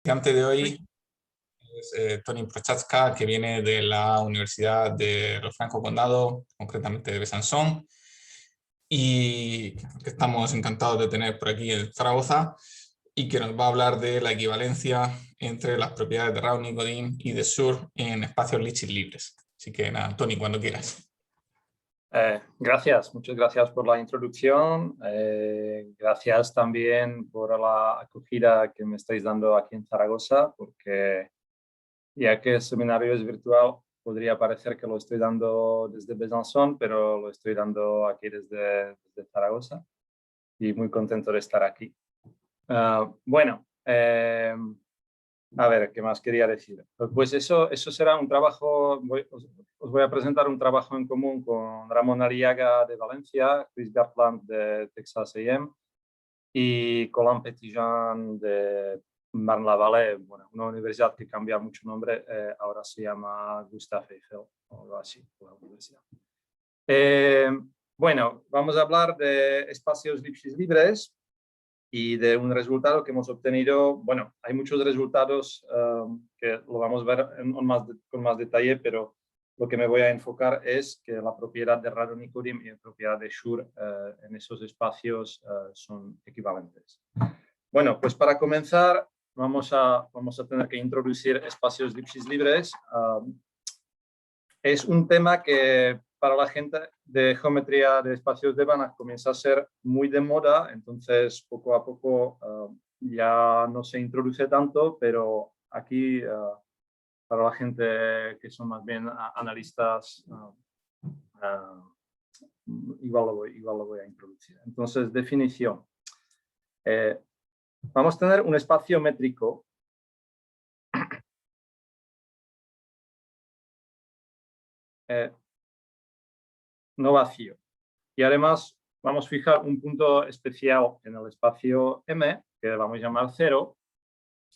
estudiante de hoy es Tony Prochaska, que viene de la Universidad de los Franco Condado, concretamente de Besançon, y que estamos encantados de tener por aquí en Zaragoza, y que nos va a hablar de la equivalencia entre las propiedades de Raonic, Godin y de Schur en espacios Lipschitz libres. Así que nada, Tony, cuando quieras. Gracias, muchas gracias por la introducción. Gracias también por la acogida que me estáis dando aquí en Zaragoza, porque ya que el seminario es virtual, podría parecer que lo estoy dando desde Besançon, pero lo estoy dando aquí desde Zaragoza y muy contento de estar aquí. Bueno, a ver, ¿qué más quería decir? Pues eso será un trabajo, os voy a presentar un trabajo en común con Ramón Arriaga de Valencia, Chris Gartland de Texas A&M y Colin Petitjean de Marne-la-Vallée, bueno, una universidad que cambia mucho nombre, ahora se llama Gustave Eiffel, o algo así, la universidad. Bueno, vamos a hablar de espacios Lipschitz libres y de un resultado que hemos obtenido. Bueno, hay muchos resultados que lo vamos a ver con más detalle, pero lo que me voy a enfocar es que la propiedad de Raonic-Odin y la propiedad de Schur en esos espacios son equivalentes. Bueno, pues para comenzar vamos a tener que introducir espacios Lipschitz libres. Es un tema que para la gente de geometría de espacios de Banach comienza a ser muy de moda, entonces poco a poco ya no se introduce tanto, pero aquí para la gente que son más bien analistas, igual lo voy a introducir. Entonces, definición. Vamos a tener un espacio métrico no vacío. Y además vamos a fijar un punto especial en el espacio M, que vamos a llamar 0,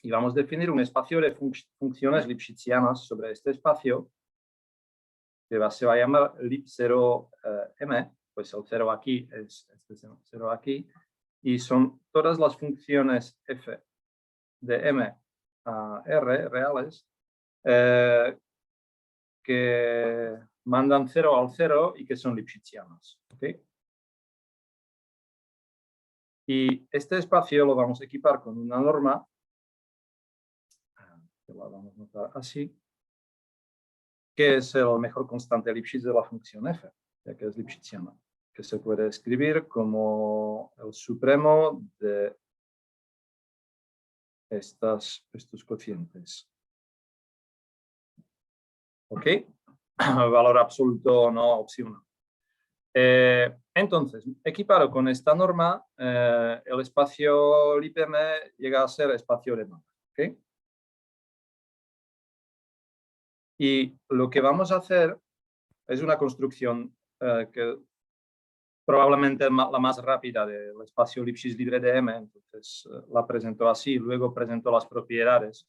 y vamos a definir un espacio de funciones lipschitzianas sobre este espacio, que se va a llamar lip0M, pues el 0 aquí es este 0 aquí, y son todas las funciones f de M a R reales que mandan 0 al 0 y que son lipschitzianas. ¿Okay? Y este espacio lo vamos a equipar con una norma, que la vamos a notar así, que es el mejor constante Lipschitz de la función f, ya que es lipschitziana, que se puede escribir como el supremo de estos cocientes. ¿Ok? Valor absoluto no opcional. Entonces, equipado con esta norma, el espacio LipM llega a ser espacio de Banach. ¿Okay? Y lo que vamos a hacer es una construcción que probablemente la más rápida del espacio Lipschitz libre de M, entonces la presento así, luego presento las propiedades.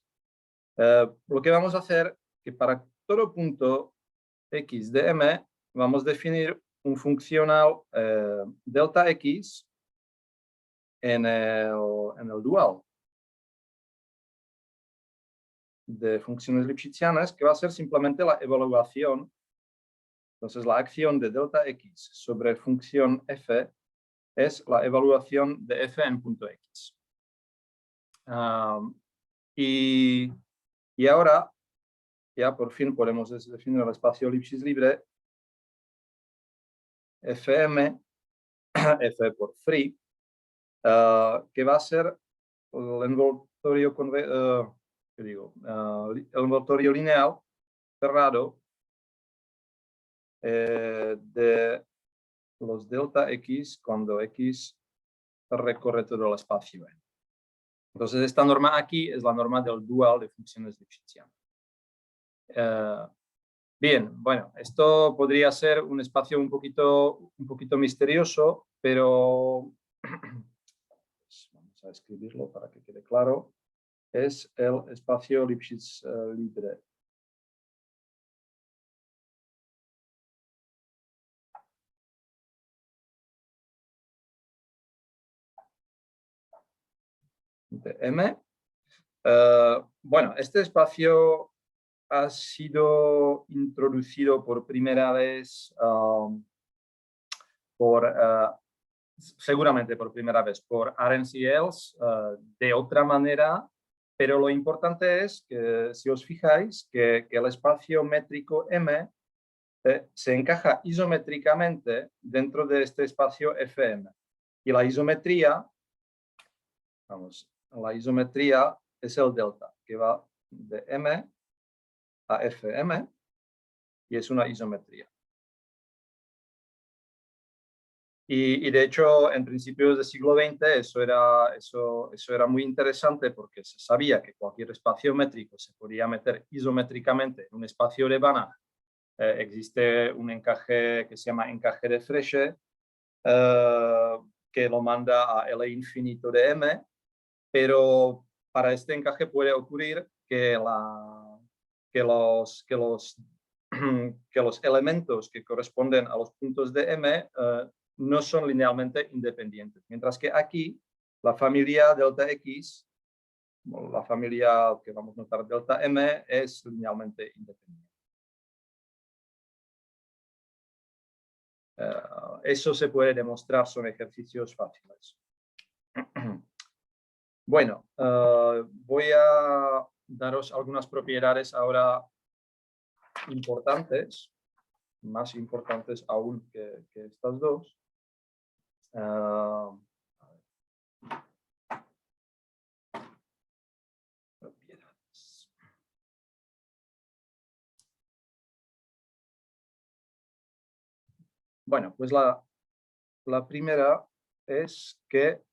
Lo que vamos a hacer es que para todo punto X de M vamos a definir un funcional delta X en el dual de funciones lipschitzianas, que va a ser simplemente la evaluación. Entonces, la acción de delta X sobre función f es la evaluación de f en punto X. Y ahora, ya por fin podemos definir el espacio Lipschitz libre Fm, F por free, que va a ser el envoltorio lineal cerrado de los delta X cuando X recorre todo el espacio. Entonces, esta norma aquí es la norma del dual de funciones lipschitzianas. Bien, bueno, esto podría ser un espacio un poquito misterioso, pero pues vamos a escribirlo para que quede claro. Es el espacio Lipschitz libre. De M. Bueno, este espacio ha sido introducido por primera vez seguramente por primera vez por Arens y Els de otra manera, pero lo importante es que, si os fijáis, que el espacio métrico M se encaja isométricamente dentro de este espacio FM. Y la isometría, la isometría es el delta, que va de M a FM, y es una isometría. Y de hecho, en principios del siglo XX eso era muy interesante porque se sabía que cualquier espacio métrico se podía meter isométricamente en un espacio de Banach. Existe un encaje que se llama encaje de Freshe, que lo manda a L infinito de M, pero para este encaje puede ocurrir que, que los elementos que corresponden a los puntos de M no son linealmente independientes. Mientras que aquí, la familia delta X, la familia que vamos a notar delta M, es linealmente independiente. Eso se puede demostrar, son ejercicios fáciles. Bueno, voy a daros algunas propiedades ahora importantes, más importantes aún que estas dos. Propiedades. Bueno, pues la primera es que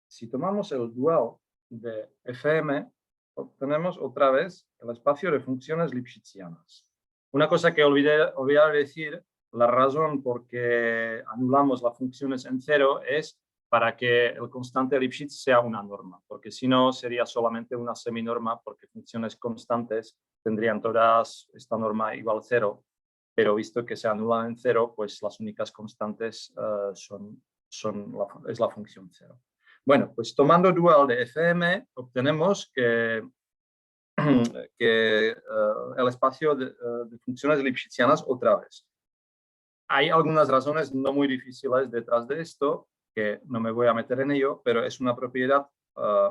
si tomamos el dual de Fm, obtenemos otra vez el espacio de funciones lipschitzianas. Una cosa que olvidé decir, la razón por qué anulamos las funciones en cero es para que el constante Lipschitz sea una norma, porque si no sería solamente una seminorma, porque funciones constantes tendrían todas esta norma igual a cero, pero visto que se anulan en cero, pues las únicas constantes es la función cero. Bueno, pues tomando dual de Fm, obtenemos que el espacio de funciones lipschitzianas otra vez. Hay algunas razones no muy difíciles detrás de esto, que no me voy a meter en ello, pero es una propiedad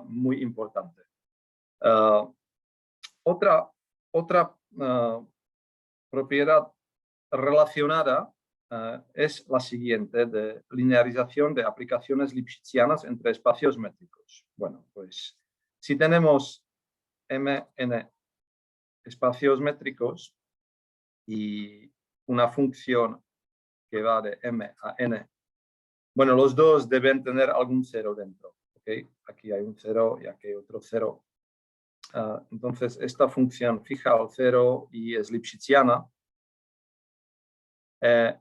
muy importante. Otra propiedad relacionada es la siguiente, de linearización de aplicaciones lipschitzianas entre espacios métricos. Bueno, pues si tenemos Mn espacios métricos y una función que va de M a N, bueno, los dos deben tener algún cero dentro. ¿Okay? Aquí hay un cero y aquí hay otro cero. Entonces, esta función fija al cero y es lipschitziana.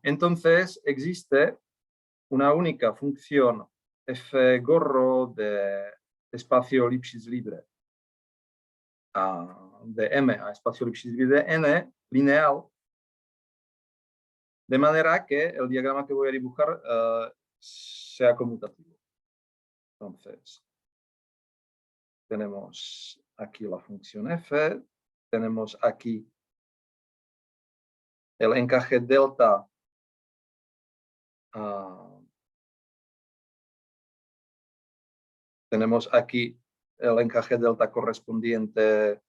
Entonces, existe una única función f gorro de espacio Lipschitz libre de M a espacio Lipschitz libre de N lineal, de manera que el diagrama que voy a dibujar sea conmutativo. Entonces, tenemos aquí la función f, tenemos aquí el encaje delta tenemos aquí el encaje delta correspondiente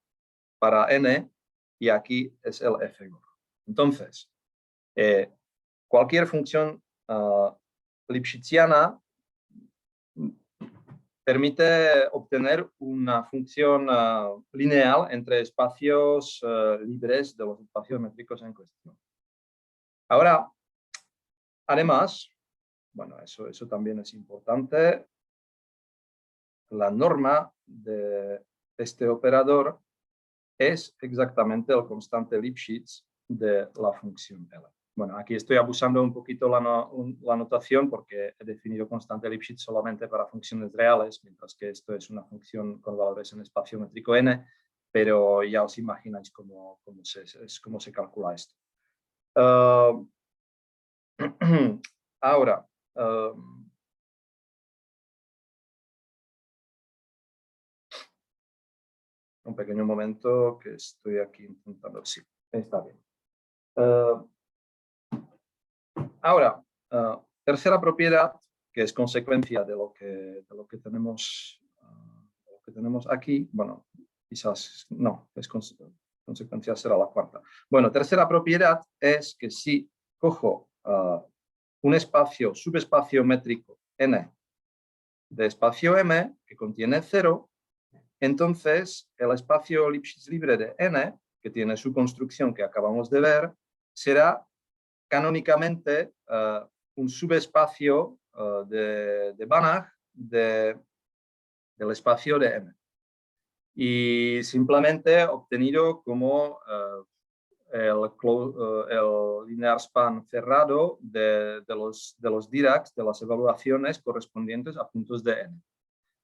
para n y aquí es el f. Entonces, cualquier función lipschitziana permite obtener una función lineal entre espacios libres de los espacios métricos en cuestión. Ahora, además, bueno, eso también es importante, la norma de este operador es exactamente el constante Lipschitz de la función L. Bueno, aquí estoy abusando un poquito la notación porque he definido constante Lipschitz solamente para funciones reales, mientras que esto es una función con valores en espacio métrico n, pero ya os imagináis cómo se calcula esto. Ahora, Un pequeño momento que estoy aquí intentando. Sí, está bien. Ahora, tercera propiedad, que es consecuencia de lo que tenemos aquí. Bueno, quizás no, consecuencia será la cuarta. Bueno, tercera propiedad es que si cojo un espacio, subespacio métrico n de espacio M que contiene 0, entonces el espacio Lipschitz libre de n, que tiene su construcción que acabamos de ver, será canónicamente un subespacio de Banach del espacio de M. Y simplemente obtenido como el linear span cerrado de los Diracs, de las evaluaciones correspondientes a puntos de N.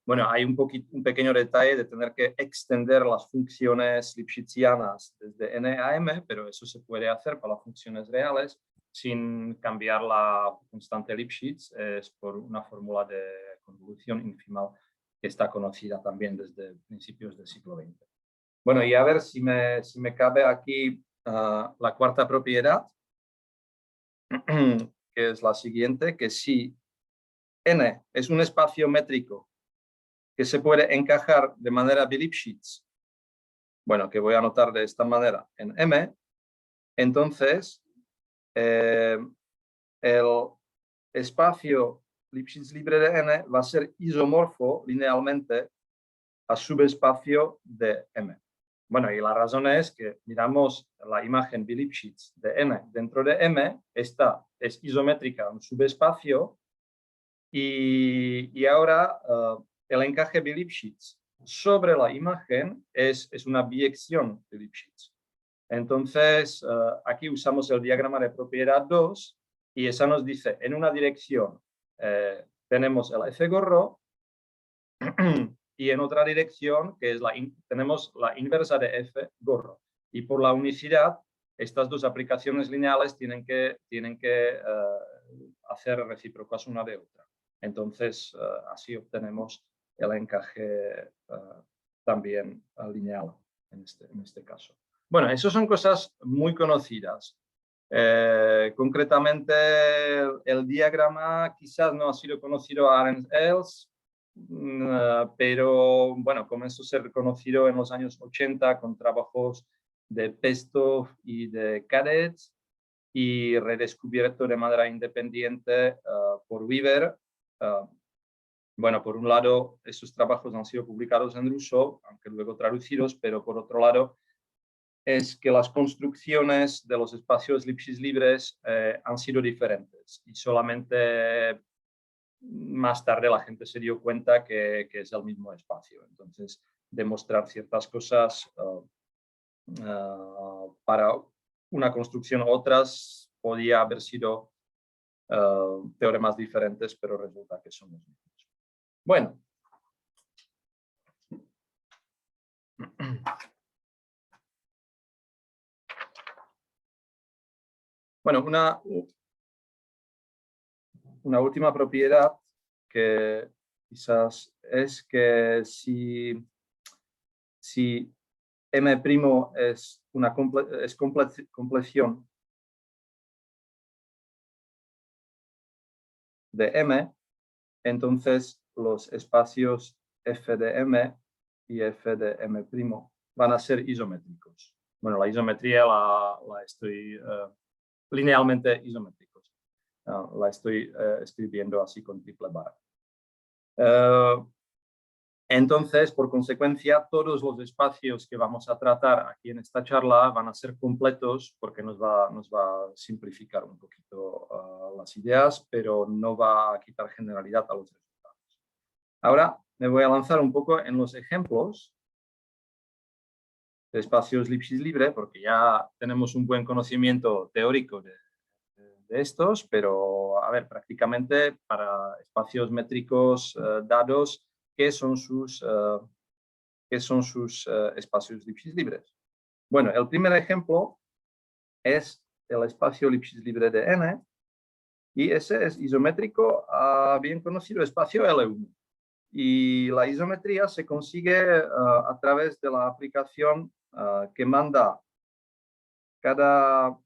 Bueno, hay un pequeño detalle de tener que extender las funciones lipschitzianas desde N a M, pero eso se puede hacer para las funciones reales sin cambiar la constante Lipschitz, es por una fórmula de convolución infimal que está conocida también desde principios del siglo XX. Bueno, y a ver si me cabe aquí la cuarta propiedad, que es la siguiente, que si N es un espacio métrico que se puede encajar de manera bi-Lipschitz, bueno, que voy a anotar de esta manera en M, entonces el espacio Lipschitz libre de N va a ser isomorfo linealmente a subespacio de M. Bueno, y la razón es que miramos la imagen bi-Lipschitz de N dentro de M, esta es isométrica a un subespacio y ahora el encaje bi-Lipschitz sobre la imagen es una biyección de Lipschitz. Entonces, aquí usamos el diagrama de propiedad 2 y esa nos dice, en una dirección tenemos el F gorro y en otra dirección, que es tenemos la inversa de F gorro. Y por la unicidad, estas dos aplicaciones lineales tienen que hacer recíprocas una de otra. Entonces, así obtenemos el encaje también lineal en este caso. Bueno, esas son cosas muy conocidas. Concretamente, el diagrama quizás no ha sido conocido a Arens-Els, pero bueno, comenzó a ser conocido en los años 80 con trabajos de Pestov y de Cadet y redescubierto de manera independiente por Weaver. Bueno, por un lado, esos trabajos han sido publicados en ruso, aunque luego traducidos, pero por otro lado, es que las construcciones de los espacios Lipschitz libres han sido diferentes y solamente más tarde la gente se dio cuenta que es el mismo espacio. Entonces, demostrar ciertas cosas para una construcción u otras podía haber sido teoremas diferentes, pero resulta que son los mismos. Bueno. Bueno, una última propiedad que quizás es que si M' es una compleción de M, entonces los espacios F de M y F de M' van a ser isométricos. Bueno, la isometría la estoy linealmente isométricos. La estoy viendo así con triple barra. Entonces, por consecuencia, todos los espacios que vamos a tratar aquí en esta charla van a ser completos porque nos va a simplificar un poquito las ideas, pero no va a quitar generalidad a los resultados. Ahora me voy a lanzar un poco en los ejemplos de espacios Lipschitz libre, porque ya tenemos un buen conocimiento teórico de estos, pero a ver, prácticamente para espacios métricos dados, ¿qué son sus espacios Lipschitz libres? Bueno, el primer ejemplo es el espacio Lipschitz libre de N y ese es isométrico a bien conocido espacio L1. Y la isometría se consigue a través de la aplicación que manda cada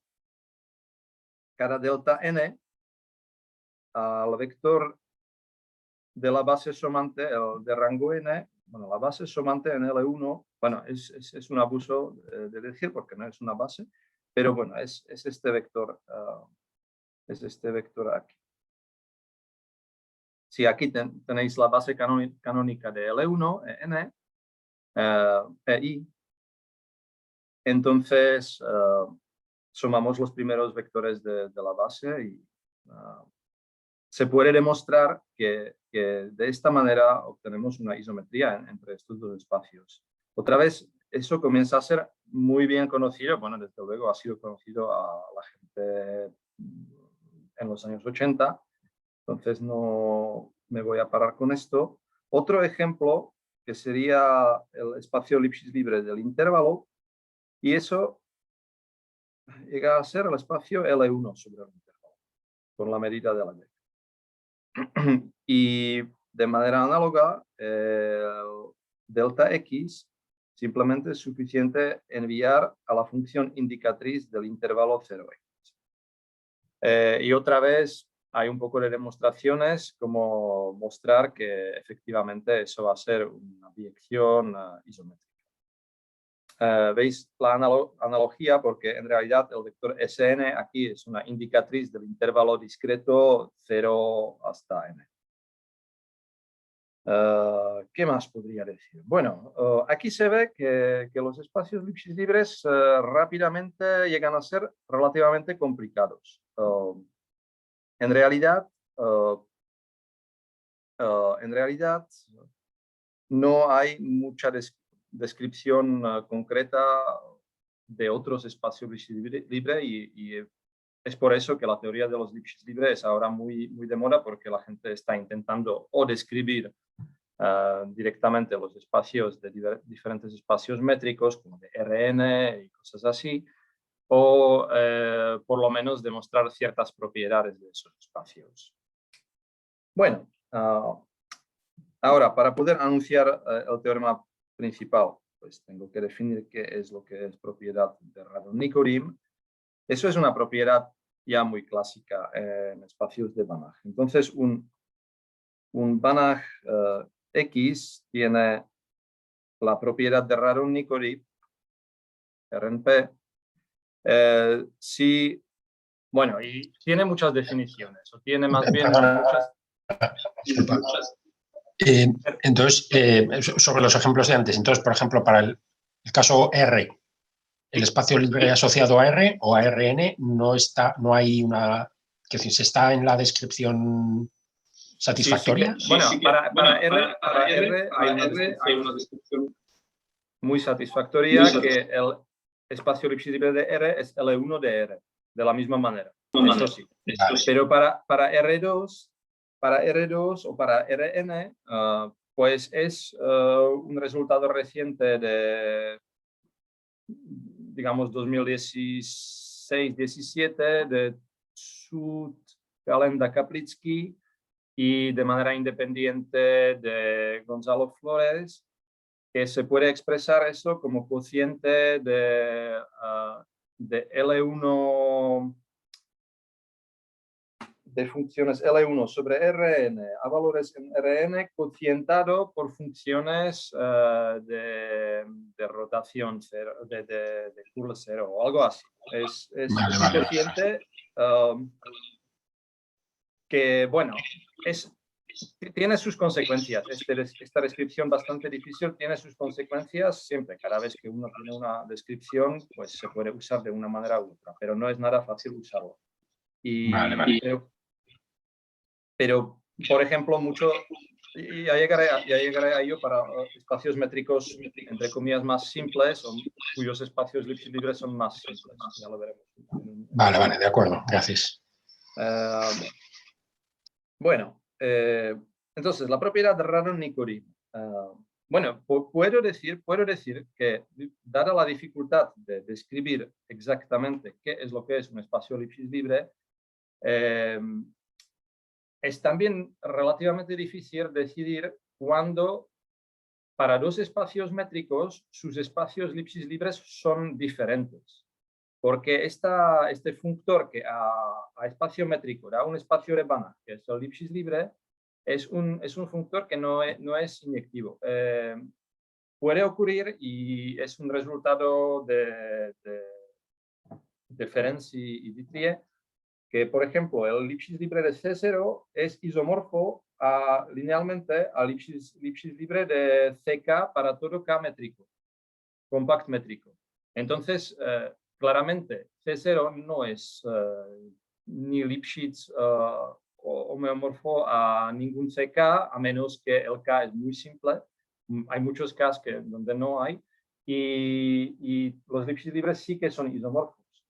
delta n al vector de la base somante de rango n. Bueno, la base somante en L1, bueno, es un abuso de decir porque no es una base, pero bueno, es este vector aquí. Si aquí tenéis la base canónica de L1, n, EI, entonces sumamos los primeros vectores de la base y se puede demostrar que de esta manera obtenemos una isometría entre estos dos espacios. Otra vez, eso comienza a ser muy bien conocido, bueno, desde luego ha sido conocido a la gente en los años 80, entonces no me voy a parar con esto. Otro ejemplo que sería el espacio Lipschitz libre del intervalo, y eso llega a ser el espacio L1 sobre el intervalo, con la medida de la Y. Y de manera análoga, delta X simplemente es suficiente enviar a la función indicatriz del intervalo 0x. Y otra vez hay un poco de demostraciones como mostrar que efectivamente eso va a ser una biyección isométrica. Veis la analogía porque en realidad el vector Sn aquí es una indicatriz del intervalo discreto 0 hasta n. ¿Qué más podría decir? Bueno, aquí se ve que los espacios Lipschitz libres rápidamente llegan a ser relativamente complicados. En realidad no hay mucha descripción concreta de otros espacios Lipschitz libres y es por eso que la teoría de los Lipschitz libres es ahora muy de moda, porque la gente está intentando o describir directamente los espacios de diferentes espacios métricos como de Rn y cosas así, o por lo menos demostrar ciertas propiedades de esos espacios. Bueno, ahora para poder anunciar el teorema principal, pues tengo que definir qué es lo que es propiedad de Radon-Nikodym. Eso es una propiedad ya muy clásica en espacios de Banach. Entonces, un Banach X tiene la propiedad de Radon-Nikodym, RNP, bueno, y tiene muchas definiciones, o tiene más bien muchas... Disculpa. Entonces, sobre los ejemplos de antes, entonces, por ejemplo, para el caso R, el espacio libre asociado a R o a Rn no hay una, que decir, se está en la descripción satisfactoria. Bueno, para R hay una descripción muy satisfactoria, que el espacio Lipschitz libre de R es L1 de R, de la misma manera. Eso sí. Vale. Pero para R2 o para Rn, pues es un resultado reciente de, digamos, 2016-17 de Sud, Kalenda, Kaplitsky y de manera independiente de Gonzalo Flores, que se puede expresar eso como cociente de L1 de funciones L1 sobre Rn a valores en Rn cocientado por funciones de rotación cero, de curl cero o algo así. Es un cociente que, bueno, tiene sus consecuencias. Esta descripción bastante difícil tiene sus consecuencias siempre. Cada vez que uno tiene una descripción, pues se puede usar de una manera u otra, pero no es nada fácil usarlo. Pero, por ejemplo, ya llegaré a ello para espacios métricos, entre comillas, más simples, o cuyos espacios Lipschitz libres son más simples. Ya lo veremos. Vale, de acuerdo, gracias. Bueno, entonces, la propiedad de Radon-Nikodym. Bueno, puedo decir que, dada la dificultad de describir exactamente qué es lo que es un espacio Lipschitz libre, es también relativamente difícil decidir cuando para dos espacios métricos sus espacios elipsis libres son diferentes. Porque este funtor que a espacio métrico da un espacio de Banach, que es el elipsis libre, es un funtor que no es inyectivo. Puede ocurrir y es un resultado de Ferenczi y Dietrich, que por ejemplo el elipsis libre de C0 es isomorfo linealmente al elipsis libre de CK para todo K métrico, compact métrico. Entonces, claramente C0 no es ni Lipschitz homeomorfo a ningún CK, a menos que el K es muy simple. Hay muchos Ks donde no hay, y los Lipschitz libres sí que son isomorfos.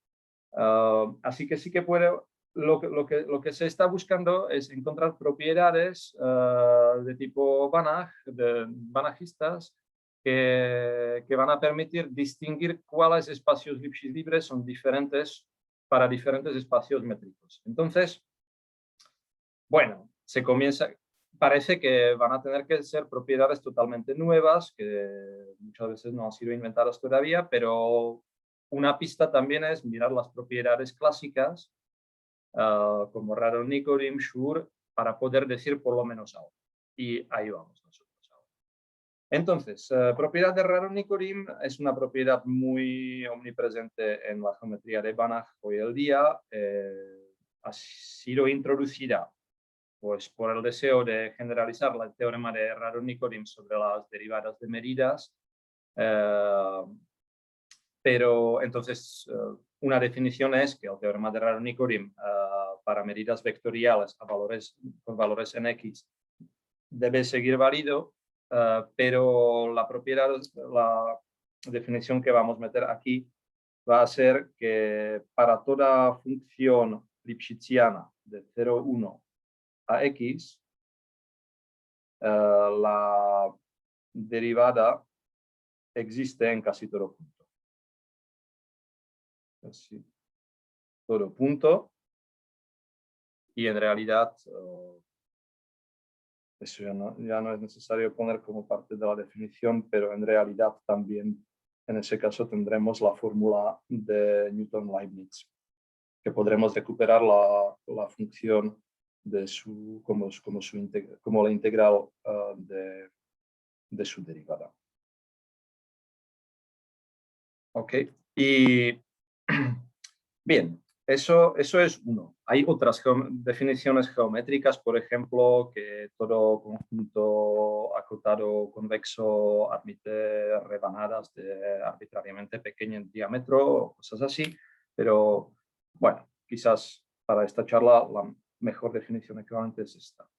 Así que sí que puede, lo que se está buscando es encontrar propiedades de tipo Banach, banachistas, que van a permitir distinguir cuáles espacios Lipschitz libres son diferentes para diferentes espacios métricos. Entonces, bueno, parece que van a tener que ser propiedades totalmente nuevas, que muchas veces no han sido inventadas todavía, pero una pista también es mirar las propiedades clásicas, como Radon-Nikodym, Schur, para poder decir por lo menos algo. Y ahí vamos nosotros ahora. Entonces, propiedad de Radon-Nikodym es una propiedad muy omnipresente en la geometría de Banach hoy en día. Ha sido introducida pues, por el deseo de generalizar el teorema de Radon-Nikodym sobre las derivadas de medidas. Pero entonces, una definición es que el teorema de Radon-Nikodym para medidas vectoriales con valores en X debe seguir válido, pero la definición que vamos a meter aquí va a ser que para toda función lipschitziana de 0,1 a X, la derivada existe en casi todo punto. Casi todo punto. Y en realidad, eso ya no es necesario poner como parte de la definición, pero en realidad también en ese caso tendremos la fórmula de Newton-Leibniz, que podremos recuperar la función de como la integral de su derivada. Ok, y bien, eso es uno. Hay otras definiciones geométricas, por ejemplo, que todo conjunto acotado convexo admite rebanadas arbitrariamente pequeñas en diámetro, cosas así, pero bueno, quizás para esta charla la mejor definición equivalente es esta.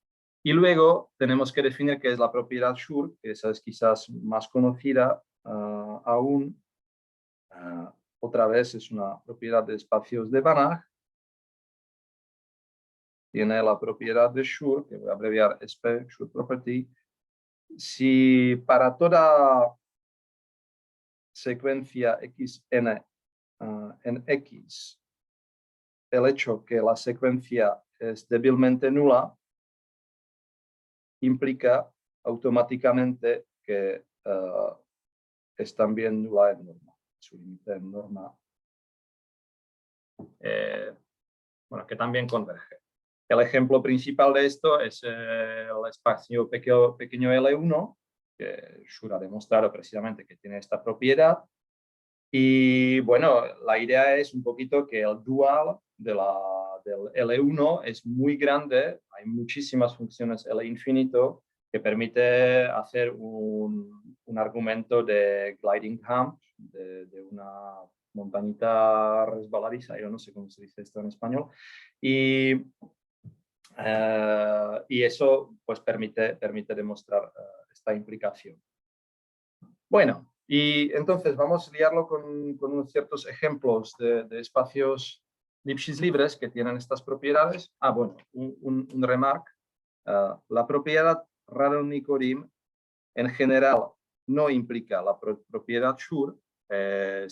Y luego tenemos que definir qué es la propiedad Schur, que esa es quizás más conocida aún. Otra vez es una propiedad de espacios de Banach. Tiene la propiedad de Schur, que voy a abreviar SP, Schur property. Si para toda secuencia xn en X, el hecho que la secuencia es débilmente nula, implica automáticamente que es también nula en norma. Su límite en norma, bueno, que también converge. El ejemplo principal de esto es el espacio pequeño L1, que Schur ha demostrado precisamente que tiene esta propiedad. Y bueno, la idea es un poquito que el dual del L1 es muy grande, hay muchísimas funciones L infinito que permite hacer un argumento de gliding hump, de una montañita resbaladiza, yo no sé cómo se dice esto en español, y eso pues permite demostrar esta implicación. Bueno, y entonces vamos a liarlo con unos ciertos ejemplos de espacios Lipschitz libres que tienen estas propiedades. Bueno, un remark. La propiedad Radon-Nikodym en general no implica la propiedad Schur. El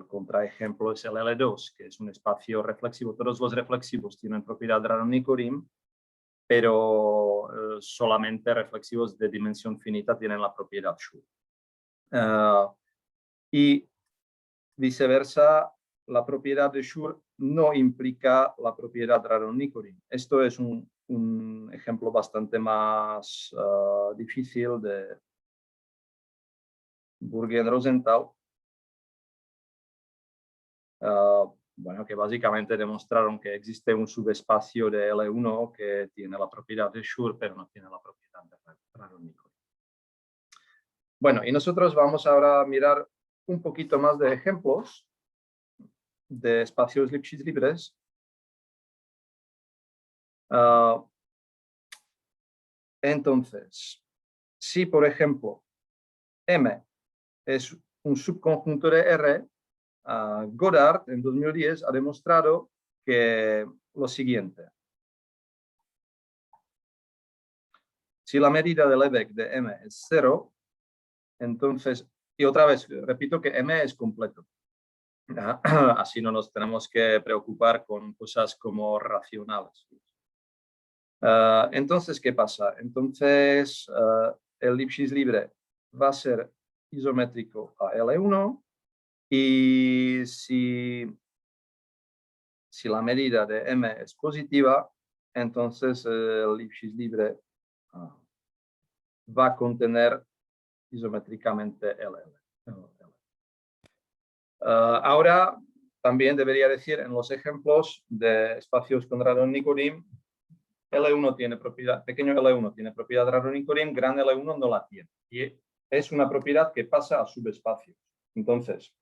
contraejemplo es el L2, que es un espacio reflexivo. Todos los reflexivos tienen propiedad Radon-Nikodym. pero solamente reflexivos de dimensión finita tienen la propiedad Schur. Y viceversa, la propiedad de Schur no implica la propiedad Radon-Nikodym. Esto es un ejemplo bastante más difícil de Burgen-Rosenthal, bueno, que básicamente demostraron que existe un subespacio de L1 que tiene la propiedad de Schur, pero no tiene la propiedad de Radon-Nikodym. Bueno, y nosotros vamos ahora a mirar un poquito más de ejemplos de espacios Lipschitz libres. Entonces, si por ejemplo M es un subconjunto de R, Goddard en 2010 ha demostrado que lo siguiente. Si la medida de Lebesgue de M es 0, entonces, y otra vez, repito que M es completo. Así no nos tenemos que preocupar con cosas como racionales. Entonces, ¿qué pasa? Entonces, el Lipschitz libre va a ser isométrico a L1 y si la medida de M es positiva, entonces el Lipschitz libre va a contener isométricamente LL. Ahora, también debería decir en los ejemplos de espacios con Radon-Nikodym, L1 tiene propiedad, pequeño L1 tiene propiedad Radon-Nikodym, gran L1 no la tiene. Y es una propiedad que pasa a subespacios. Entonces,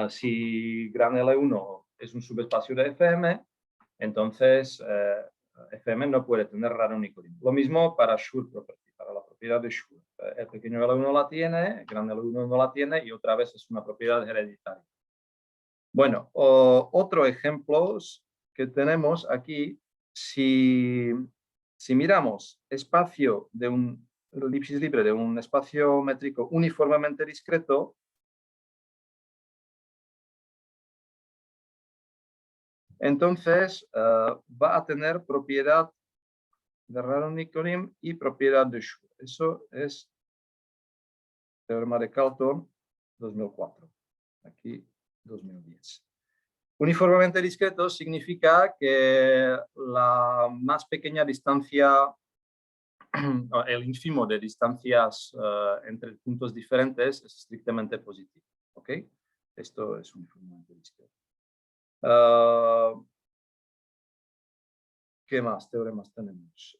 si gran L1 es un subespacio de FM, entonces FM no puede tener Radon-Nikodym. Lo mismo para Schur property, para la propiedad de Schur. El pequeño L1 la tiene, el gran L1 no la tiene y otra vez es una propiedad hereditaria. Bueno, otro ejemplo que tenemos aquí, si miramos espacio de un Lipschitz libre de un espacio métrico uniformemente discreto, entonces va a tener propiedad de Radon-Nikodym y propiedad de Schur. Eso es teorema de Carlton 2004. Aquí 2010. Uniformemente discreto significa que la más pequeña distancia, el ínfimo de distancias entre puntos diferentes es estrictamente positivo. ¿Ok? Esto es uniformemente discreto. ¿Qué más teoremas tenemos?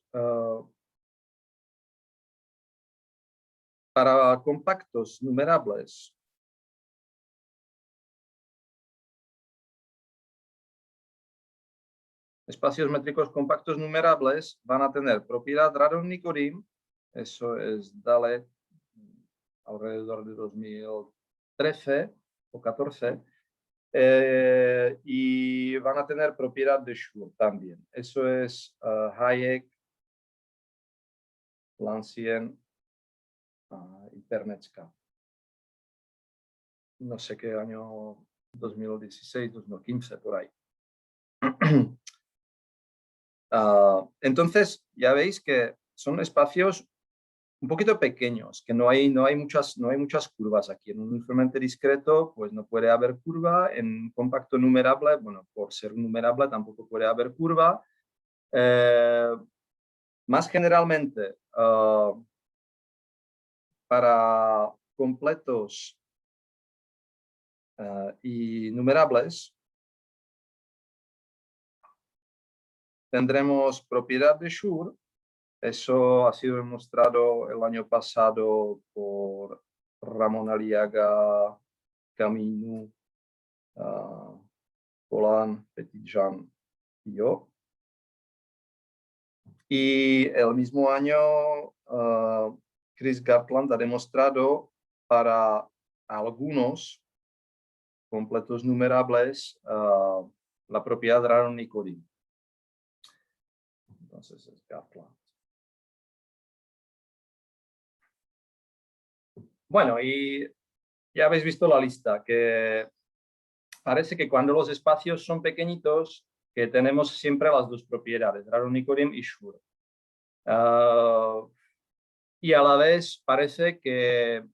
Para compactos numerables, espacios métricos compactos numerables van a tener propiedad Radon-Nikodym, eso es DALE alrededor de 2013 o 14, y van a tener propiedad de Schur también. Eso es Hayek, Lancien y Pernetska. No sé qué año, 2016, 2015, por ahí. Entonces, ya veis que son espacios un poquito pequeños, que no hay muchas curvas aquí. En un uniformemente discreto, pues no puede haber curva. En un compacto numerable, bueno, por ser numerable tampoco puede haber curva. Más generalmente, para completos y numerables, tendremos propiedad de Schur. Eso ha sido demostrado el año pasado por Ramón Aliaga, Camino, Polan, Petitjean y yo. Y el mismo año, Chris Gartland ha demostrado para algunos completos numerables la propiedad de Radon-Nikodym. Entonces es Gartland. Bueno, y ya habéis visto la lista, que parece que cuando los espacios son pequeñitos, que tenemos siempre las dos propiedades, Raro-Nikodym y Schur. Y a la vez parece que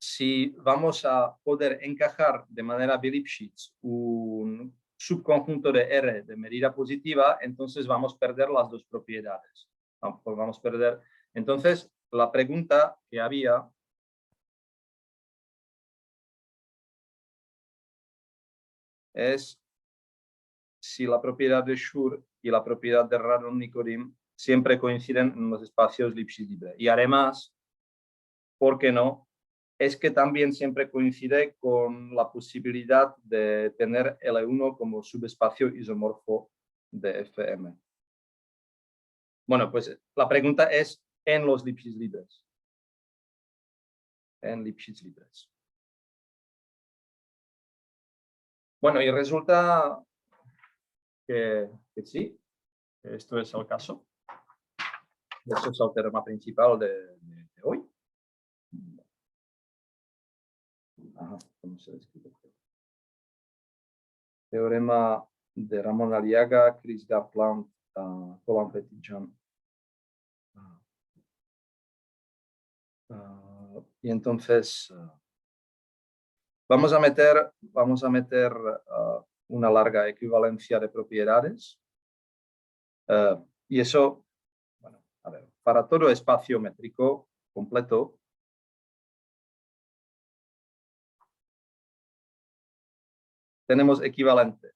si vamos a poder encajar de manera Bi-Lipschitz un subconjunto de R de medida positiva, entonces vamos a perder las dos propiedades. Vamos a perder. Entonces, la pregunta que había es si la propiedad de Schur y la propiedad de Raro-Nikodym siempre coinciden en los espacios Lipschitz libre. Y además, ¿por qué no? Es que también siempre coincide con la posibilidad de tener L1 como subespacio isomorfo de Fm. Bueno, pues la pregunta es en los Lipschitz libres. En Lipschitz libres. Bueno, y resulta que sí, esto es el caso. Esto es el teorema principal de hoy. Ajá, ¿cómo se describe? Teorema de Ramón Aliaga, Chris Garland, Colin Petitjean. Y entonces vamos a meter una larga equivalencia de propiedades. Y eso, bueno, a ver, para todo espacio métrico completo, tenemos equivalente.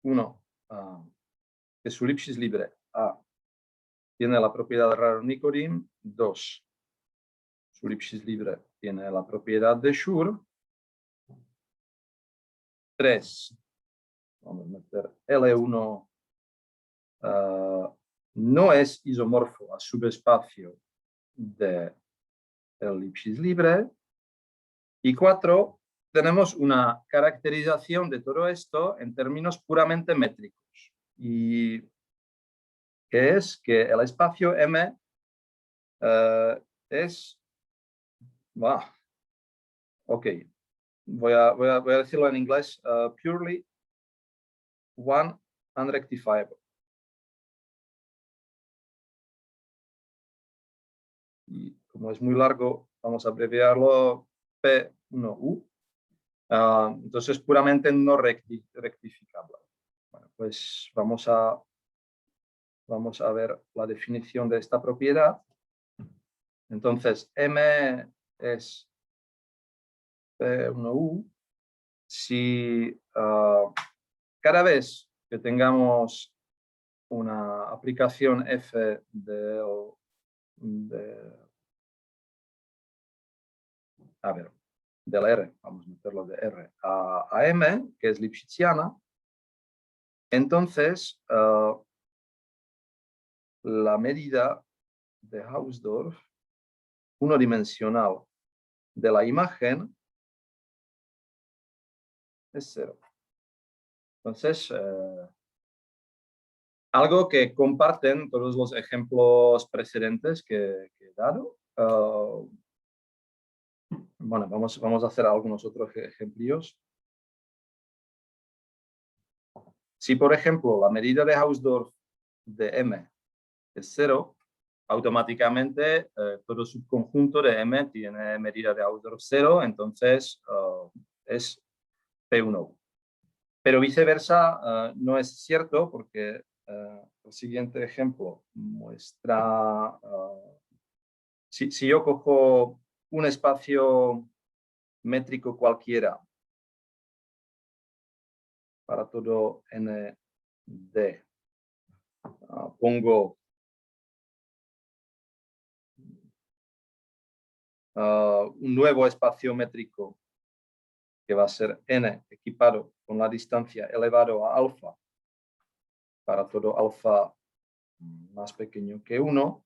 Uno, que su Lipschitz libre A tiene la propiedad de Raro-Nikodym. 2, su Lipschitz libre tiene la propiedad de Schur. 3, vamos a meter L1 no es isomorfo a subespacio de el Lipschitz libre. Y 4, tenemos una caracterización de todo esto en términos puramente métricos. Y que es que el espacio M es... ok, voy a decirlo en inglés. Purely one unrectifiable. Y como es muy largo, vamos a abreviarlo P1U. Entonces, puramente no rectificable. Bueno, pues vamos a ver la definición de esta propiedad. Entonces, M es P1U. Si cada vez que tengamos una aplicación F del R, vamos a meterlo de R a M, que es lipschitziana, entonces la medida de Hausdorff unodimensional de la imagen es 0. Entonces, algo que comparten todos los ejemplos precedentes que he dado. Bueno, vamos a hacer algunos otros ejemplos. Si, por ejemplo, la medida de Hausdorff de M es 0, automáticamente todo subconjunto de M tiene medida de Hausdorff 0, entonces es P1U. Pero viceversa no es cierto, porque el siguiente ejemplo muestra, si yo cojo un espacio métrico cualquiera para todo n d, pongo un nuevo espacio métrico que va a ser n equipado con la distancia elevado a alfa para todo alfa más pequeño que 1.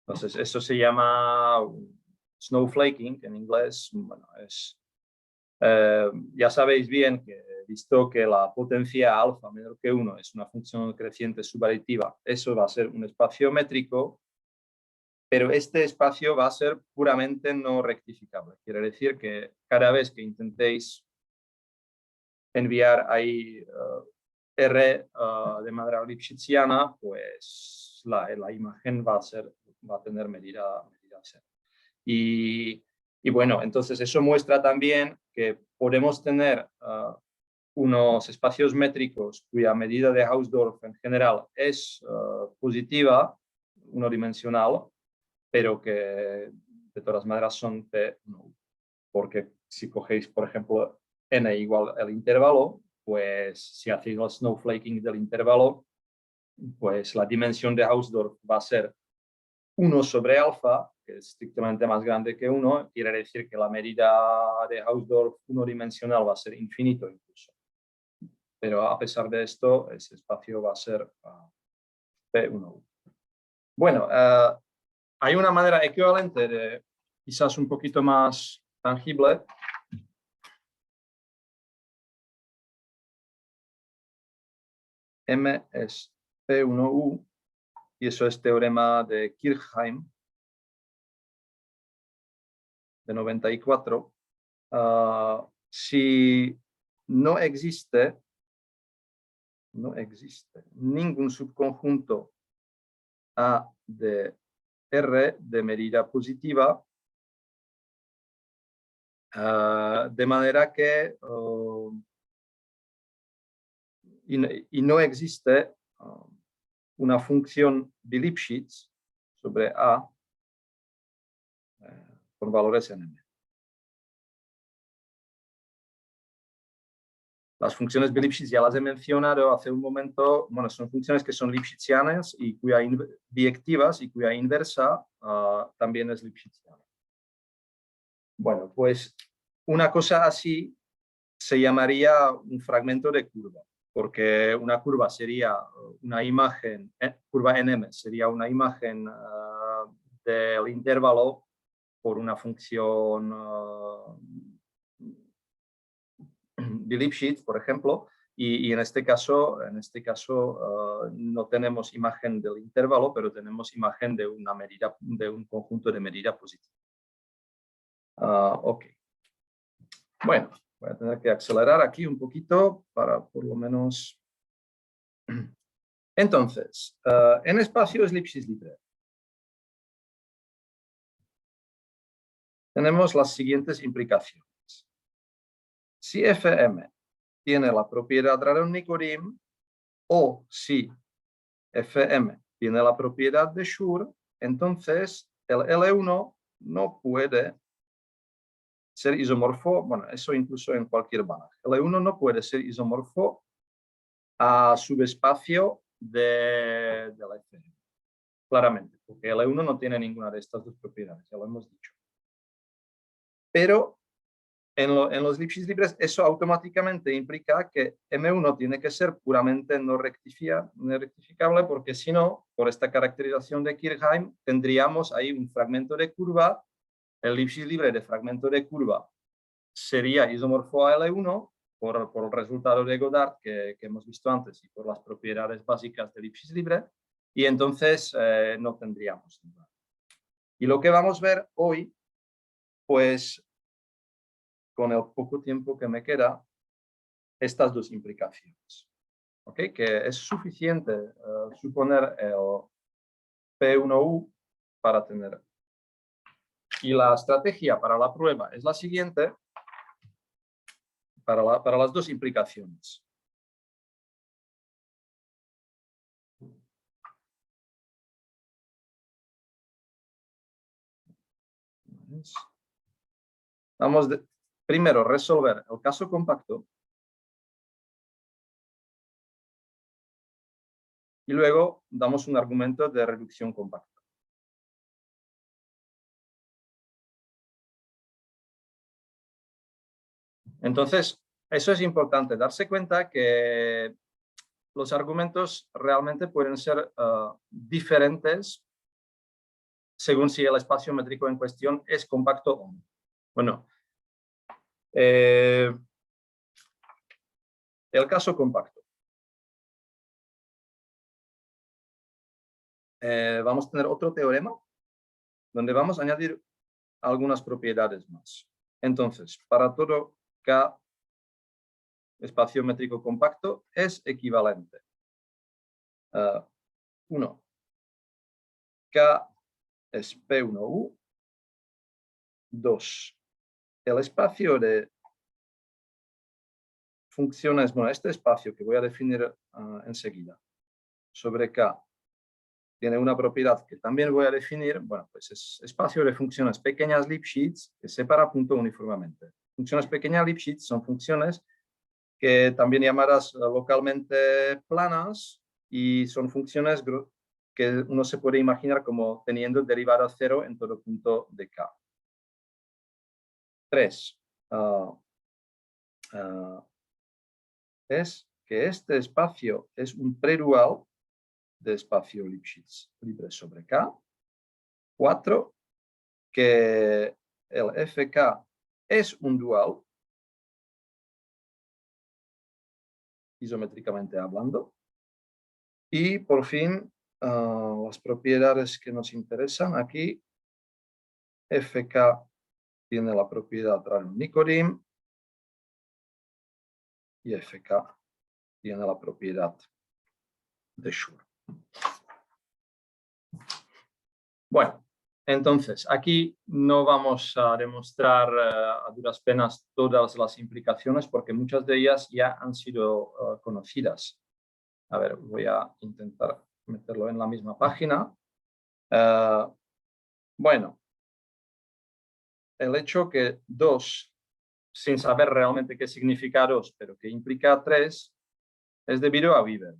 Entonces, eso se llama snowflaking en inglés. Bueno, ya sabéis bien que, visto que la potencia alfa menor que 1 es una función creciente subaditiva, eso va a ser un espacio métrico, pero este espacio va a ser puramente no rectificable. Quiere decir que cada vez que intentéis enviar ahí R de manera lipschitziana, pues la imagen va a tener medida 0. Y bueno, entonces eso muestra también que podemos tener unos espacios métricos cuya medida de Hausdorff en general es positiva, unidimensional, pero que de todas maneras son P1U. Porque si cogéis, por ejemplo, n igual el intervalo, pues si hacéis el snowflaking del intervalo, pues la dimensión de Hausdorff va a ser 1 sobre alfa, que es estrictamente más grande que 1, quiere decir que la medida de Hausdorff unidimensional va a ser infinito incluso. Pero a pesar de esto, ese espacio va a ser P1U. Bueno, hay una manera equivalente, quizás un poquito más tangible. M es P1U, y eso es teorema de Kirchheim, de 94. Si no existe ningún subconjunto A de R de medida positiva, de manera que y no existe una función de Lipschitz sobre A con valores en M. Las funciones de Lipschitz ya las he mencionado hace un momento. Bueno, son funciones que son lipschitzianas y biyectivas y cuya inversa también es lipschitziana. Bueno, pues una cosa así se llamaría un fragmento de curva, porque una curva sería una imagen, curva en M sería una imagen del intervalo por una función de Lipschitz, por ejemplo, y en este caso no tenemos imagen del intervalo, pero tenemos imagen de una medida, de un conjunto de medida positiva. Ok. Bueno, voy a tener que acelerar aquí un poquito para por lo menos... Entonces, en espacios Lipschitz libre tenemos las siguientes implicaciones. Si Fm tiene la propiedad Radon-Nikodym o si Fm tiene la propiedad de Schur, entonces el L1 no puede ser isomorfo, bueno, eso incluso en cualquier Banach. L1 no puede ser isomorfo a subespacio del Fm, claramente, porque L1 no tiene ninguna de estas dos propiedades, ya lo hemos dicho. Pero en los Lipschitz libres eso automáticamente implica que M1 tiene que ser puramente no rectificable, porque si no, por esta caracterización de Kirchheim, tendríamos ahí un fragmento de curva. El Lipschitz libre de fragmento de curva sería isomorfo a L1 por el resultado de Godard que hemos visto antes y por las propiedades básicas del Lipschitz libre, y entonces no tendríamos nada. Y lo que vamos a ver hoy, pues con el poco tiempo que me queda, estas dos implicaciones. ¿Okay? Que es suficiente suponer el P1U para tener. Y la estrategia para la prueba es la siguiente, para las dos implicaciones. Vamos primero resolver el caso compacto y luego damos un argumento de reducción compacta. Entonces, eso es importante, darse cuenta que los argumentos realmente pueden ser diferentes según si el espacio métrico en cuestión es compacto o no. Bueno, el caso compacto. Vamos a tener otro teorema donde vamos a añadir algunas propiedades más. Entonces, para todo K espacio métrico compacto es equivalente. 1. K es P1U. 2. El espacio de funciones, bueno, este espacio que voy a definir enseguida, sobre K, tiene una propiedad que también voy a definir, bueno, pues es espacio de funciones pequeñas Lipschitz que separa punto uniformemente. Funciones pequeñas Lipschitz son funciones que también llamadas localmente planas y son funciones que uno se puede imaginar como teniendo derivada cero en todo punto de K. 3. Es que este espacio es un predual de espacio Lipschitz libre sobre K. 4. Que el FK es un dual, isométricamente hablando. Y por fin, las propiedades que nos interesan aquí. FK tiene la propiedad Rayleigh-Nikodym y FK tiene la propiedad de Schur. Bueno, entonces aquí no vamos a demostrar a duras penas todas las implicaciones porque muchas de ellas ya han sido conocidas. A ver, voy a intentar meterlo en la misma página. Bueno, el hecho que 2, sin saber realmente qué significa 2, pero que implica 3, es debido a Weber.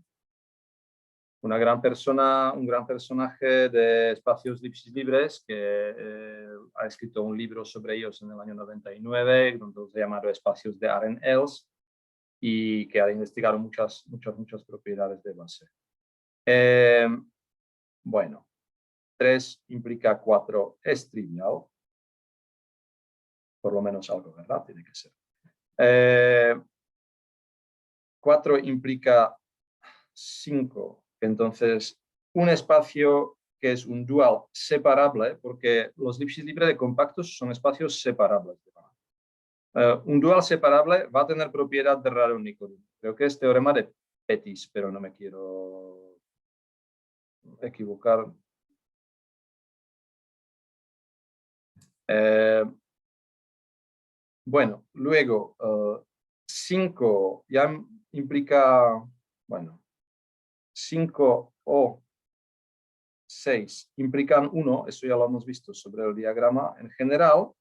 Una gran persona, un gran personaje de espacios Lipschitz libres que ha escrito un libro sobre ellos en el año 99, llamado Espacios de Arlen-Els, y que ha investigado muchas propiedades de base. Bueno, 3 implica 4 es trivial, por lo menos algo, ¿verdad? Tiene que ser. 4 implica 5. Entonces, un espacio que es un dual separable, porque los Lipschitz libres de compactos son espacios separables. Un dual separable va a tener propiedad de Rayleigh-Nikodym. Creo que es teorema de Pettis, pero no me quiero equivocar. Bueno, luego 5 ya implica, bueno, 5 o 6 implican 1, eso ya lo hemos visto sobre el diagrama en general.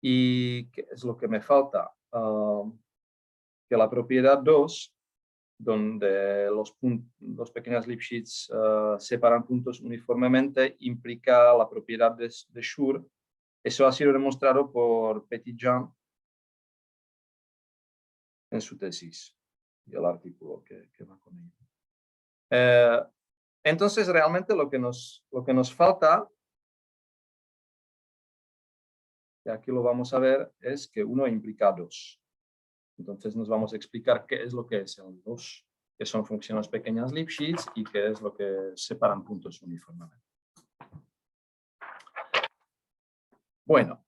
¿Y qué es lo que me falta? Que la propiedad 2, donde los pequeños Lipschitz separan puntos uniformemente, implica la propiedad de Schur. Eso ha sido demostrado por Petitjean en su tesis y el artículo que va con ello. Entonces, realmente lo que nos falta, y aquí lo vamos a ver, es que 1 implica 2. Entonces nos vamos a explicar qué es lo que es el 2, que son funciones pequeñas Lipschitz y qué es lo que separan puntos uniformemente. Bueno,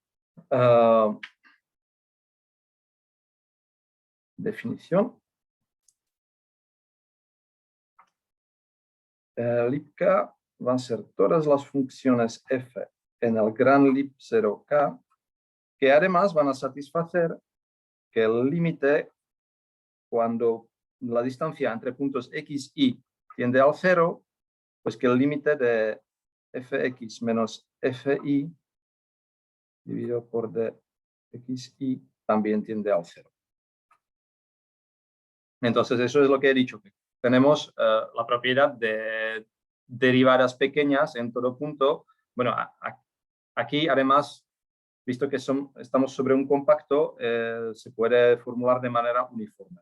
definición. Lipk van a ser todas las funciones f en el gran lip 0k, que además van a satisfacer que el límite, cuando la distancia entre puntos x y tiende al 0, pues que el límite de fx menos fi dividido por dxi también tiende al 0. Entonces, eso es lo que he dicho. Tenemos la propiedad de derivadas pequeñas en todo punto. Bueno, aquí además, visto que estamos sobre un compacto, se puede formular de manera uniforme.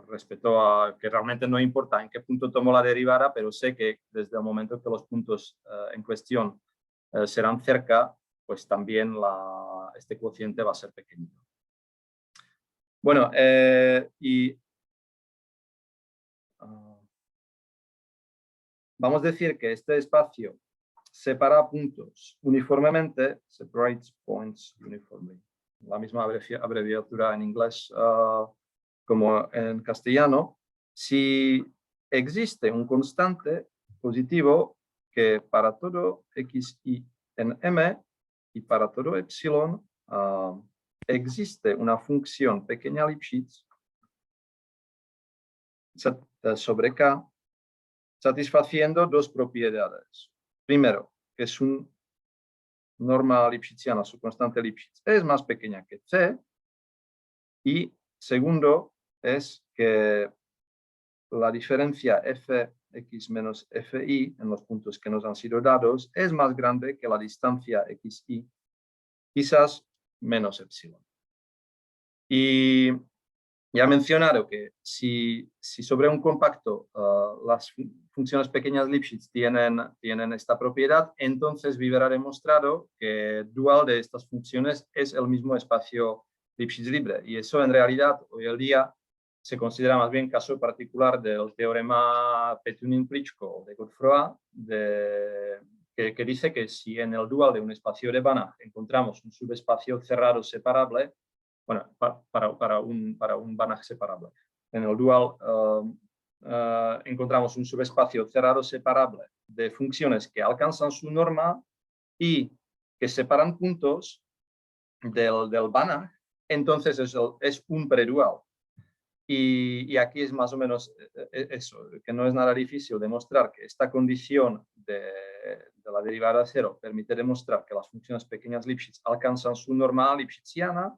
Respecto a que realmente no importa en qué punto tomo la derivada, pero sé que desde el momento que los puntos en cuestión serán cerca, pues también este cociente va a ser pequeñito. Bueno, y vamos a decir que este espacio separa puntos uniformemente, separates points uniformly. la misma abreviatura en inglés como en castellano, si existe un constante positivo que para todo xi en m y para todo epsilon existe una función pequeña Lipschitz sobre k satisfaciendo dos propiedades. Primero, que es un norma lipschitziana, su constante Lipschitz es más pequeña que c. Y segundo, es que la diferencia fx menos fi en los puntos que nos han sido dados es más grande que la distancia xi, quizás menos epsilon. Y ya he mencionado que si sobre un compacto las funciones pequeñas Lipschitz tienen esta propiedad, entonces Weber ha demostrado que el dual de estas funciones es el mismo espacio Lipschitz libre. Y eso en realidad hoy en día se considera más bien caso particular del teorema Petunin-Klitschko de Godefroy, que dice que si en el dual de un espacio de Banach encontramos un subespacio cerrado separable, bueno, para un Banach separable. En el dual encontramos un subespacio cerrado separable de funciones que alcanzan su norma y que separan puntos del Banach, entonces es un predual. Y aquí es más o menos eso, que no es nada difícil demostrar que esta condición de la derivada cero permite demostrar que las funciones pequeñas Lipschitz alcanzan su norma lipschitziana.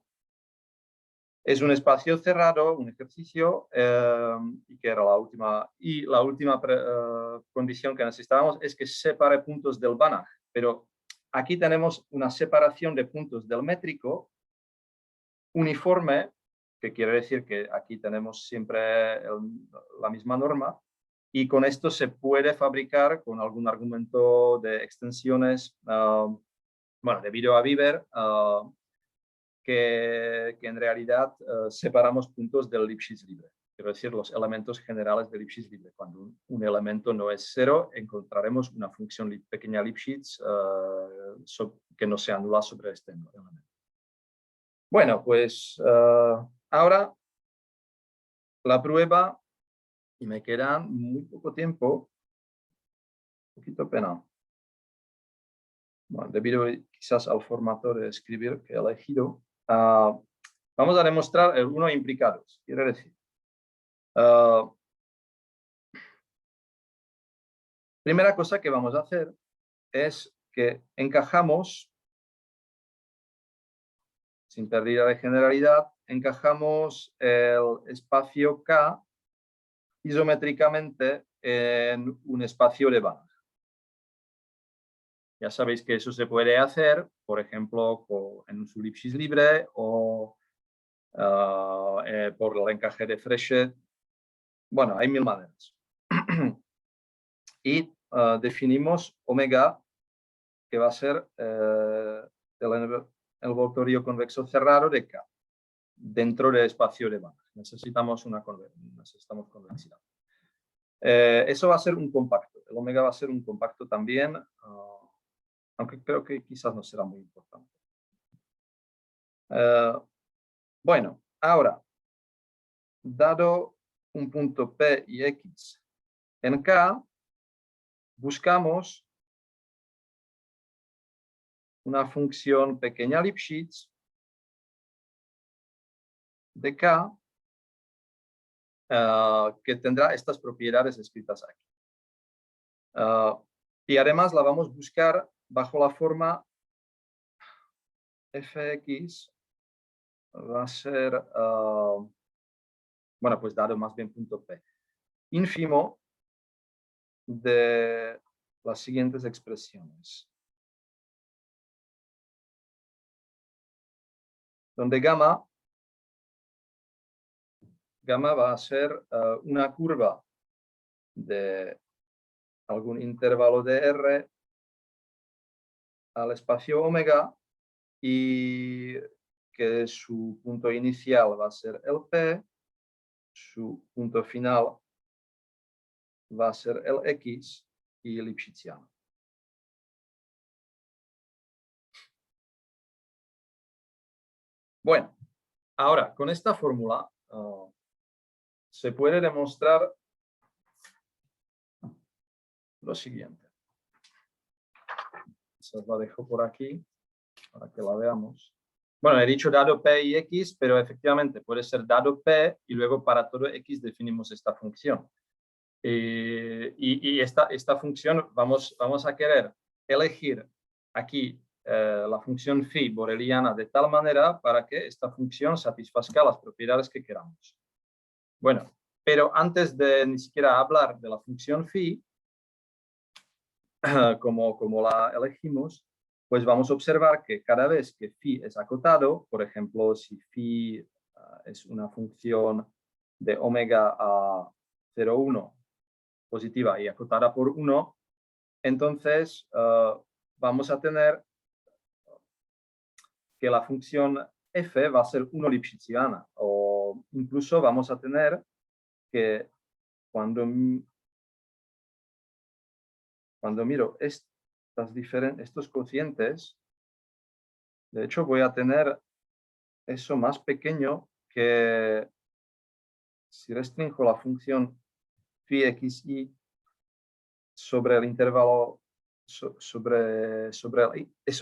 Es un espacio cerrado, un ejercicio, y que era la última condición que necesitábamos es que separe puntos del Banach. Pero aquí tenemos una separación de puntos del métrico uniforme, que quiere decir que aquí tenemos siempre la misma norma, y con esto se puede fabricar con algún argumento de extensiones, bueno, debido a Weber, que en realidad separamos puntos del Lipschitz libre. Quiero decir, los elementos generales del Lipschitz libre. Cuando un elemento no es cero, encontraremos una función pequeña Lipschitz que no se anula sobre este elemento. Bueno, pues ahora la prueba, y me queda muy poco tiempo, un poquito pena. Bueno, debido quizás al formato de escribir que he elegido, vamos a demostrar el uno implicados. Quiere decir, primera cosa que vamos a hacer es que encajamos, sin pérdida de generalidad, encajamos el espacio K isométricamente en un espacio de Banach. Ya sabéis que eso se puede hacer, por ejemplo, en un Lipschitz libre o por el encaje de Frechet. Bueno, hay mil maneras. Y definimos omega, que va a ser el envoltorio convexo cerrado de K, dentro del espacio de Banach. Necesitamos convexidad. Eso va a ser un compacto. El omega va a ser un compacto también, aunque creo que quizás no será muy importante. Bueno, ahora, dado un punto P y X en K, buscamos una función pequeña Lipschitz de K que tendrá estas propiedades escritas aquí. Y además la vamos a buscar bajo la forma fx va a ser, bueno, pues dado más bien punto P, ínfimo de las siguientes expresiones, donde gamma va a ser una curva de algún intervalo de R al espacio omega y que su punto inicial va a ser el P, su punto final va a ser el X y el lipschitziano. Bueno, ahora con esta fórmula se puede demostrar lo siguiente. Se la dejo por aquí para que la veamos. Bueno, he dicho dado P y X, pero efectivamente puede ser dado P y luego para todo X definimos esta función. Y esta función vamos a querer elegir aquí la función phi boreliana de tal manera para que esta función satisfazca las propiedades que queramos. Bueno, pero antes de ni siquiera hablar de la función phi, como la elegimos, pues vamos a observar que cada vez que phi es acotado, por ejemplo, si phi es una función de omega a 0,1 positiva y acotada por 1, entonces vamos a tener que la función f va a ser 1 lipschitziana, o incluso vamos a tener que cuando miro estos cocientes, de hecho voy a tener eso más pequeño que si restringo la función phi xi sobre el intervalo, eso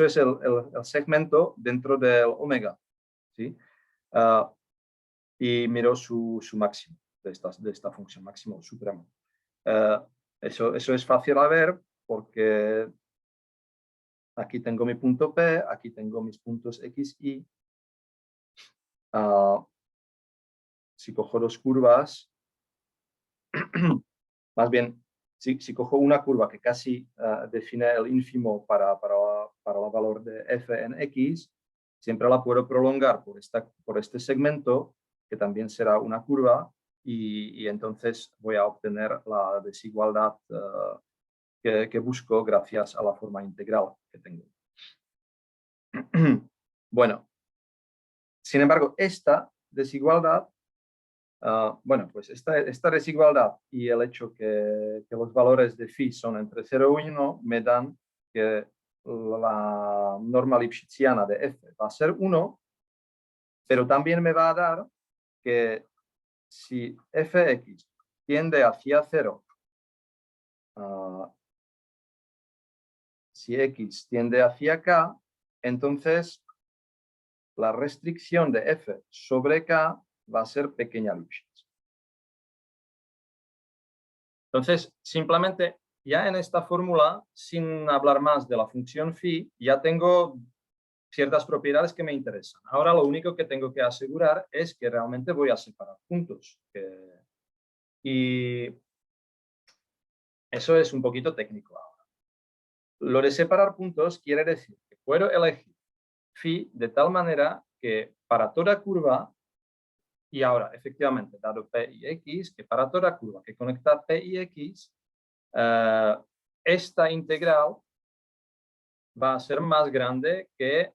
es el segmento dentro del omega, ¿sí? Y miro su máximo de esta función, máximo supremo. Eso es fácil a ver porque aquí tengo mi punto P, aquí tengo mis puntos X, Y. Si cojo dos curvas, más bien, si cojo una curva que casi define el ínfimo para el valor de f en x, siempre la puedo prolongar por este segmento, que también será una curva, y entonces voy a obtener la desigualdad que busco gracias a la forma integral que tengo. Bueno, sin embargo, esta desigualdad, bueno, pues esta desigualdad y el hecho que los valores de phi son entre 0 y 1 me dan que la norma lipschitziana de f va a ser 1, pero también me va a dar que si fx tiende hacia 0, si x tiende hacia k, entonces la restricción de f sobre k va a ser pequeña Lipschitz. Entonces, simplemente ya en esta fórmula, sin hablar más de la función phi, ya tengo ciertas propiedades que me interesan. Ahora lo único que tengo que asegurar es que realmente voy a separar puntos. Y eso es un poquito técnico ahora. Lo de separar puntos quiere decir que puedo elegir phi de tal manera que para toda curva, y ahora efectivamente dado P y X, que para toda curva que conecta P y X, esta integral va a ser más grande que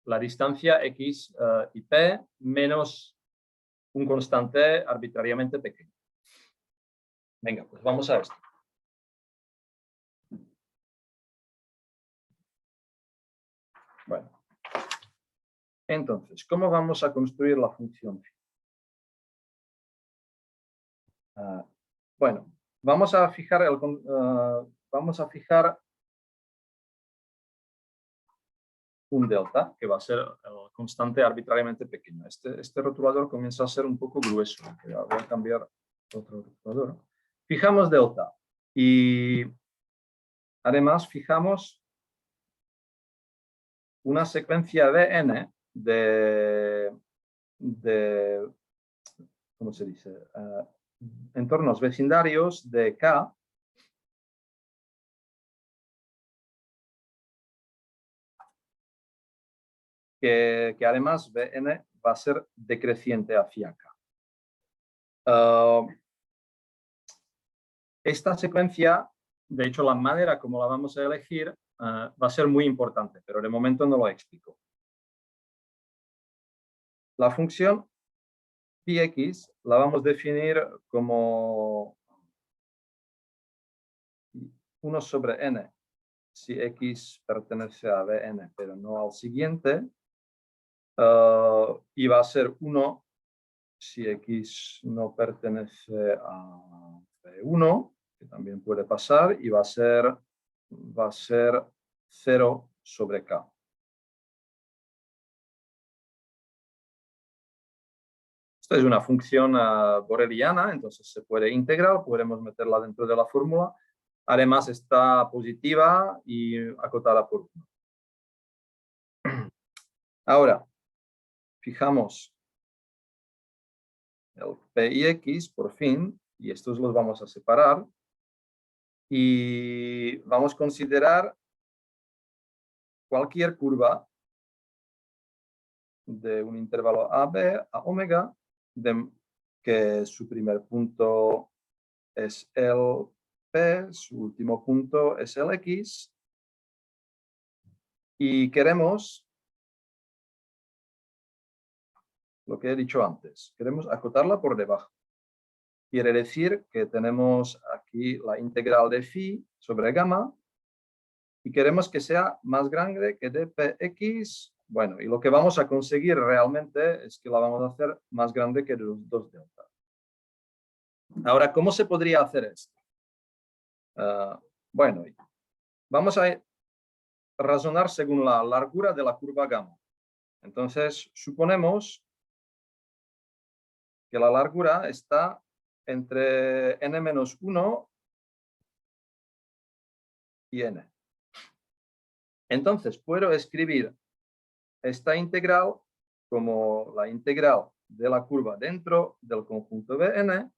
la distancia X y P menos un constante arbitrariamente pequeño. Venga, pues vamos a esto. Bueno, entonces, ¿cómo vamos a construir la función phi? Bueno, vamos a fijar un delta, que va a ser el constante arbitrariamente pequeño. Este rotulador comienza a ser un poco grueso. Voy a cambiar otro rotulador. Fijamos delta y además fijamos una secuencia de n de ¿cómo se dice? Entornos vecindarios de K que además Bn va a ser decreciente hacia K. Esta secuencia, de hecho, la manera como la vamos a elegir va a ser muy importante, pero de momento no lo explico. La función px la vamos a definir como 1 sobre n si x pertenece a Bn, pero no al siguiente. y va a ser 1 si X no pertenece a B1, que también puede pasar, y va a ser 0 sobre K. Esta es una función boreliana, entonces se puede integrar, podemos meterla dentro de la fórmula. Además está positiva y acotada por 1. Ahora, fijamos el P y X, por fin, y estos los vamos a separar. Y vamos a considerar cualquier curva de un intervalo AB a omega, que su primer punto es el P, su último punto es el X, y queremos lo que he dicho antes, queremos acotarla por debajo. Quiere decir que tenemos aquí la integral de phi sobre gamma y queremos que sea más grande que dpx. Bueno, y lo que vamos a conseguir realmente es que la vamos a hacer más grande que los 2 delta. Ahora, ¿cómo se podría hacer esto? Bueno, vamos a razonar según la largura de la curva gamma. Entonces, suponemos que la largura está entre n-1 y n. Entonces, puedo escribir esta integral como la integral de la curva dentro del conjunto Bn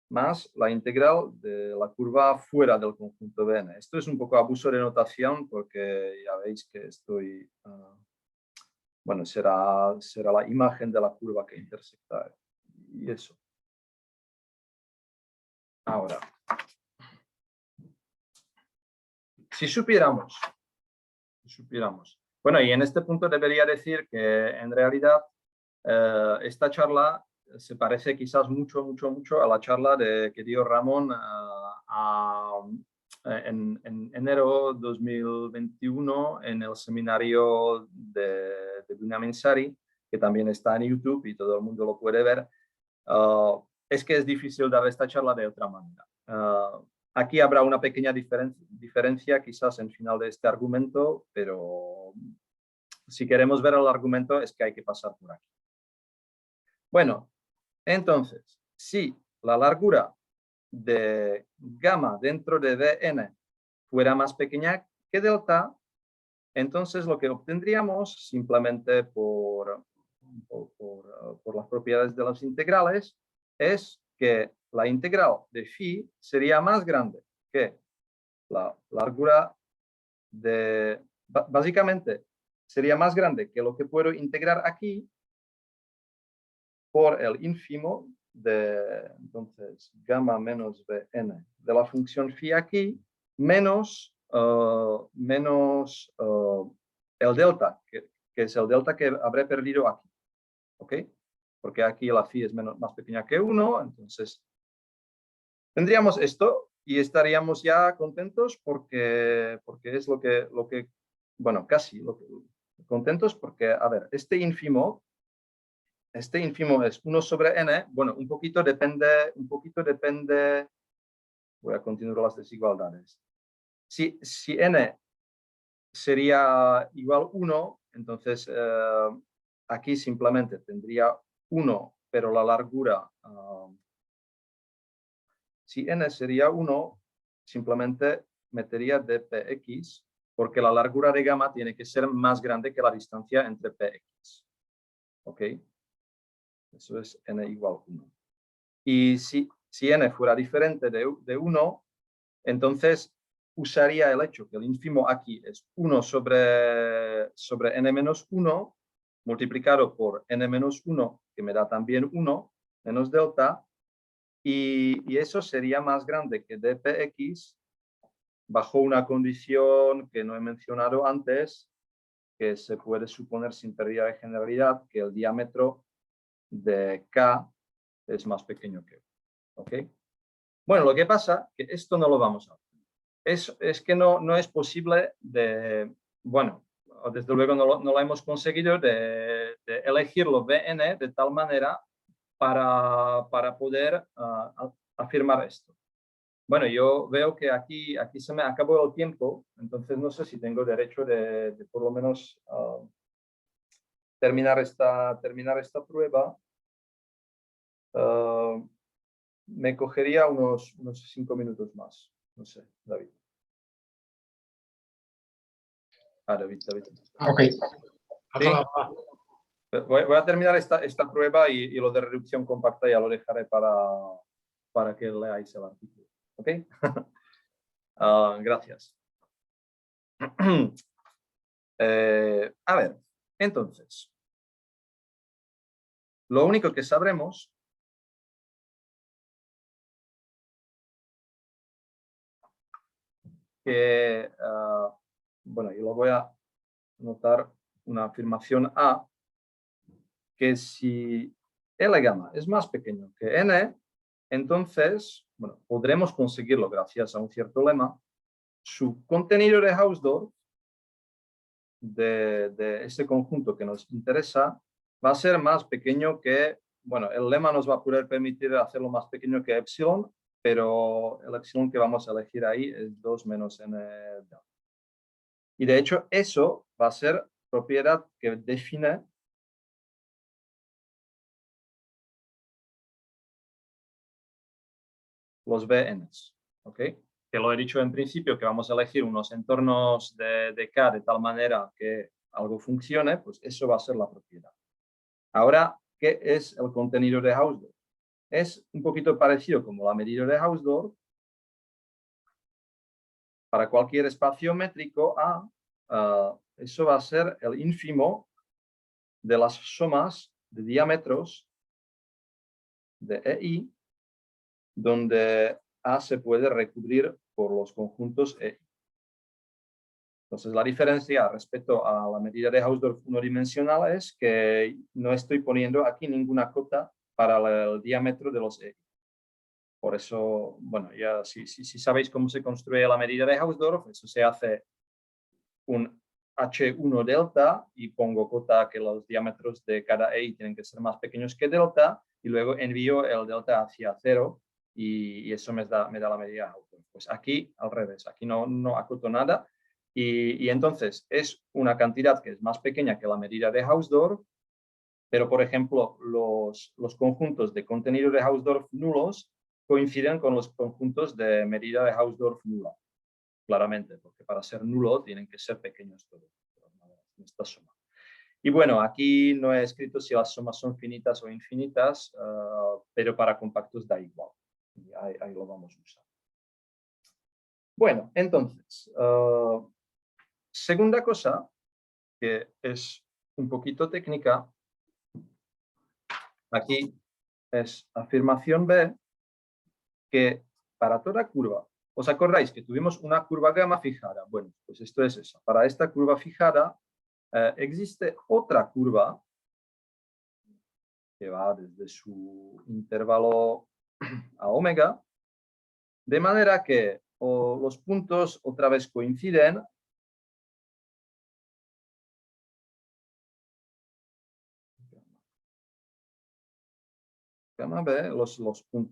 más la integral de la curva fuera del conjunto Bn. Esto es un poco abuso de notación porque ya veis que estoy... bueno, será la imagen de la curva que intersecta. Y eso. Ahora, si supiéramos, bueno, y en este punto debería decir que en realidad esta charla se parece quizás mucho a la charla que dio Ramón en enero 2021 en el seminario de Binyamin Sari, que también está en YouTube y todo el mundo lo puede ver. Es que es difícil dar esta charla de otra manera. Aquí habrá una pequeña diferencia quizás en final de este argumento, pero si queremos ver el argumento es que hay que pasar por aquí. Bueno, entonces, si la largura de gamma dentro de Dn fuera más pequeña que delta, entonces lo que obtendríamos simplemente por las propiedades de las integrales es que la integral de phi sería más grande que la largura de... Básicamente, sería más grande que lo que puedo integrar aquí por el ínfimo de, entonces, gamma menos Bn de la función phi aquí, menos el delta, que es el delta que habré perdido aquí. ¿Ok? Porque aquí la phi es más pequeña que 1, entonces tendríamos esto y estaríamos ya contentos porque es lo que bueno, casi contentos porque, a ver, este ínfimo es 1 sobre n, bueno, un poquito depende, voy a continuar las desigualdades. Si n sería igual a 1, entonces aquí simplemente tendría 1, pero la largura, si n sería 1, simplemente metería dpx, porque la largura de gamma tiene que ser más grande que la distancia entre px. ¿Ok? Eso es n igual a 1. Y si n fuera diferente de 1, entonces usaría el hecho que el ínfimo aquí es 1 sobre n-1 multiplicado por n-1, que me da también 1, menos delta, y eso sería más grande que dpx bajo una condición que no he mencionado antes, que se puede suponer sin pérdida de generalidad, que el diámetro de K es más pequeño que 1. ¿Ok? Bueno, lo que pasa es que esto no lo vamos a hacer. Es que no es posible de... Bueno, desde luego no lo hemos conseguido, de elegir los Bn de tal manera para poder afirmar esto. Bueno, yo veo que aquí se me acabó el tiempo, entonces no sé si tengo derecho de por lo menos terminar esta prueba. Me cogería unos 5 minutos más. No sé, David. David. Ok. ¿Sí? Voy a terminar esta prueba y lo de reducción compacta ya lo dejaré para que leáis el artículo. ¿Ok? Gracias. A ver, entonces, lo único que sabremos que, bueno, yo lo voy a anotar una afirmación A, que si L gamma es más pequeño que N, entonces, bueno, podremos conseguirlo gracias a un cierto lema. Su contenido de Hausdorff de ese conjunto que nos interesa va a ser más pequeño que, bueno, el lema nos va a poder permitir hacerlo más pequeño que epsilon, pero el epsilon que vamos a elegir ahí es 2 menos n delta. Y de hecho eso va a ser propiedad que define los Bns, ¿ok? Que lo he dicho en principio, que vamos a elegir unos entornos de K de tal manera que algo funcione, pues eso va a ser la propiedad. Ahora, ¿qué es el contenido de Hausdorff? Es un poquito parecido como la medida de Hausdorff. Para cualquier espacio métrico A, eso va a ser el ínfimo de las sumas de diámetros de EI, donde A se puede recubrir por los conjuntos EI. Entonces, la diferencia respecto a la medida de Hausdorff unidimensional es que no estoy poniendo aquí ninguna cota para el diámetro de los EI. Por eso, bueno, ya si sabéis cómo se construye la medida de Hausdorff, eso se hace un H1 delta y pongo cota que los diámetros de cada EI tienen que ser más pequeños que delta y luego envío el delta hacia 0 y eso me da la medida de Hausdorff. Pues aquí al revés, aquí no acoto nada y entonces es una cantidad que es más pequeña que la medida de Hausdorff, pero por ejemplo los conjuntos de contenido de Hausdorff nulos coinciden con los conjuntos de medida de Hausdorff nula, claramente, porque para ser nulo tienen que ser pequeños todos, en esta suma. Y bueno, aquí no he escrito si las sumas son finitas o infinitas, pero para compactos da igual. Y ahí lo vamos a usar. Bueno, entonces, segunda cosa, que es un poquito técnica, aquí es afirmación B, que para toda curva, ¿os acordáis que tuvimos una curva gamma fijada? Bueno, pues esto es eso. Para esta curva fijada existe otra curva que va desde su intervalo a omega, de manera que los puntos otra vez coinciden. Gamma B,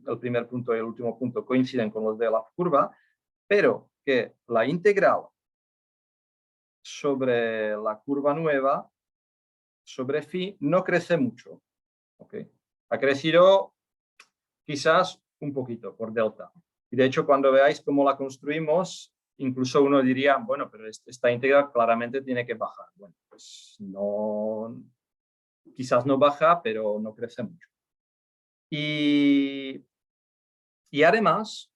el primer punto y el último punto coinciden con los de la curva, pero que la integral sobre la curva nueva, sobre phi, no crece mucho. ¿Okay? Ha crecido quizás un poquito por delta. Y de hecho, cuando veáis cómo la construimos, incluso uno diría, bueno, pero esta integral claramente tiene que bajar. Bueno, pues no, quizás no baja, pero no crece mucho. Y además,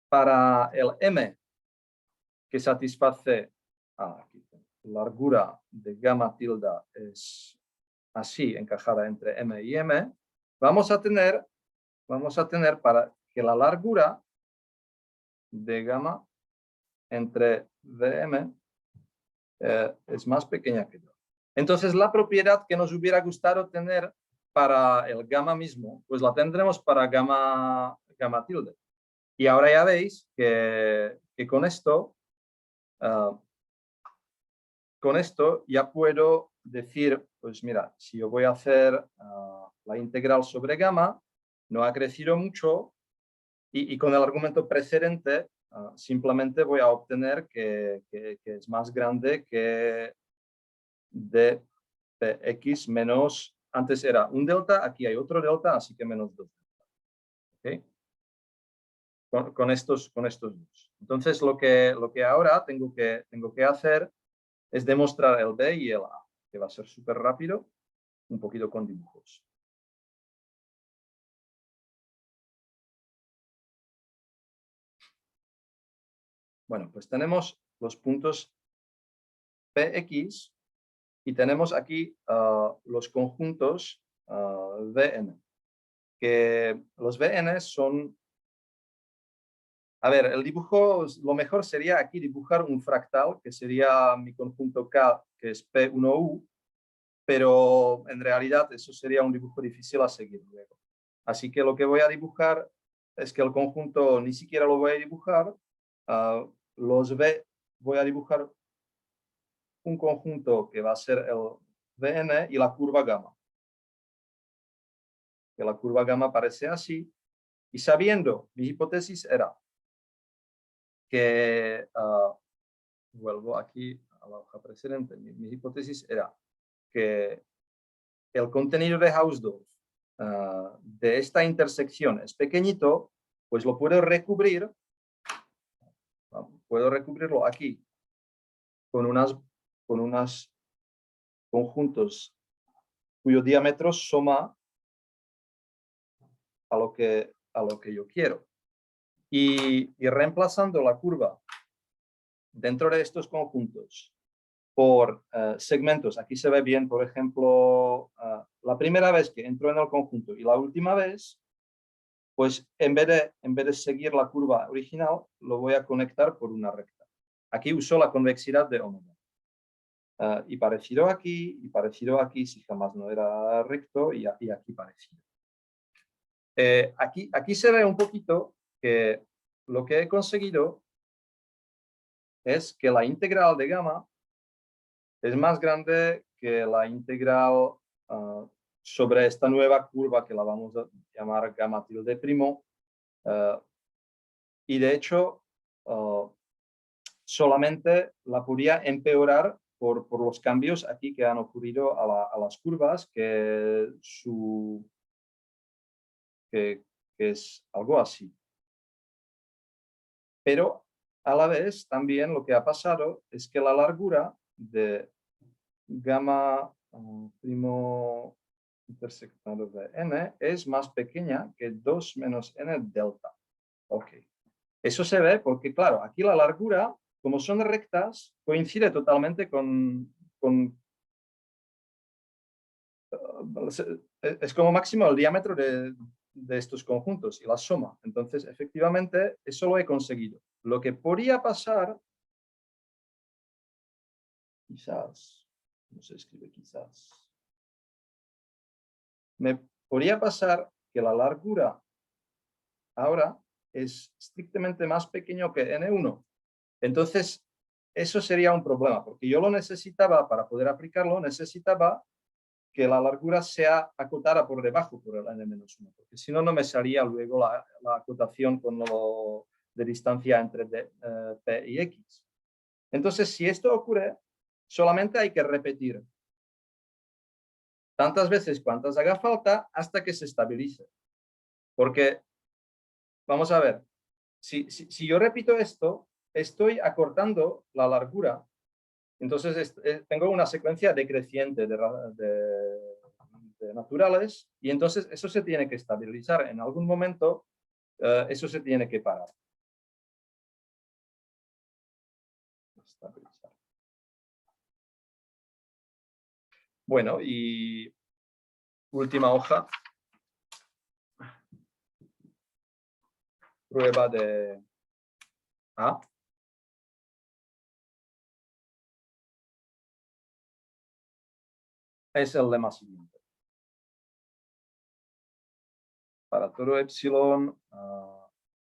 para el m que satisface aquí, largura de gamma tilde es así, encajada entre m y m, vamos a tener para que la largura de gamma entre Vm es más pequeña que 2. Entonces, la propiedad que nos hubiera gustado tener para el gamma mismo, pues la tendremos para gamma tilde. Y ahora ya veis que con esto con esto ya puedo decir, pues mira, si yo voy a hacer la integral sobre gamma, no ha crecido mucho y con el argumento precedente simplemente voy a obtener que es más grande que dpx menos, antes era un delta, aquí hay otro delta, así que menos 2 delta. ¿Okay? Con estos dos. Entonces lo que ahora tengo que hacer es demostrar el B y el A, que va a ser súper rápido, un poquito con dibujos. Bueno, pues tenemos los puntos Px y tenemos aquí los conjuntos Vn, que los Vn son... A ver, el dibujo, lo mejor sería aquí dibujar un fractal, que sería mi conjunto K, que es P1U, pero en realidad eso sería un dibujo difícil a seguir luego. Así que lo que voy a dibujar es que el conjunto ni siquiera lo voy a dibujar. Los V voy a dibujar un conjunto que va a ser el Vn y la curva gamma. Que la curva gamma aparece así. Y sabiendo, mi hipótesis era que, vuelvo aquí a la hoja precedente, mi hipótesis era que el contenido de Hausdorff de esta intersección es pequeñito, pues lo puedo recubrir, puedo recubrirlo aquí con unos conjuntos cuyo diámetro suma a lo que yo quiero. Y reemplazando la curva dentro de estos conjuntos por segmentos, aquí se ve bien, por ejemplo, la primera vez que entro en el conjunto y la última vez, pues en vez de seguir la curva original, lo voy a conectar por una recta. Aquí uso la convexidad de omega. Y parecido aquí, si jamás no era recto, y aquí parecido. Aquí se ve un poquito que lo que he conseguido es que la integral de gamma es más grande que la integral sobre esta nueva curva que la vamos a llamar gamma tilde primo. Y de hecho, solamente la podría empeorar por los cambios aquí que han ocurrido a las curvas, que es algo así. Pero a la vez también lo que ha pasado es que la largura de gamma primo intersectado de n es más pequeña que 2 menos n delta. Ok. Eso se ve porque, claro, aquí la largura, como son rectas, coincide totalmente con es como máximo el diámetro de estos conjuntos y la suma. Entonces, efectivamente, eso lo he conseguido. Lo que podría pasar, quizás, no se escribe quizás, me podría pasar que la largura ahora es estrictamente más pequeño que n1. Entonces, eso sería un problema, porque yo lo necesitaba, para poder aplicarlo, necesitaba que la largura sea acotada por debajo por el n-1, porque si no, no me salía luego la acotación con lo de distancia entre P y X. Entonces, si esto ocurre, solamente hay que repetir tantas veces cuantas haga falta hasta que se estabilice. Porque, vamos a ver, si yo repito esto, estoy acortando la largura. Entonces tengo una secuencia decreciente de naturales y entonces eso se tiene que estabilizar. En algún momento eso se tiene que parar. Estabilizar. Bueno, y última hoja. Prueba de A. Es el lema siguiente. Para todo epsilon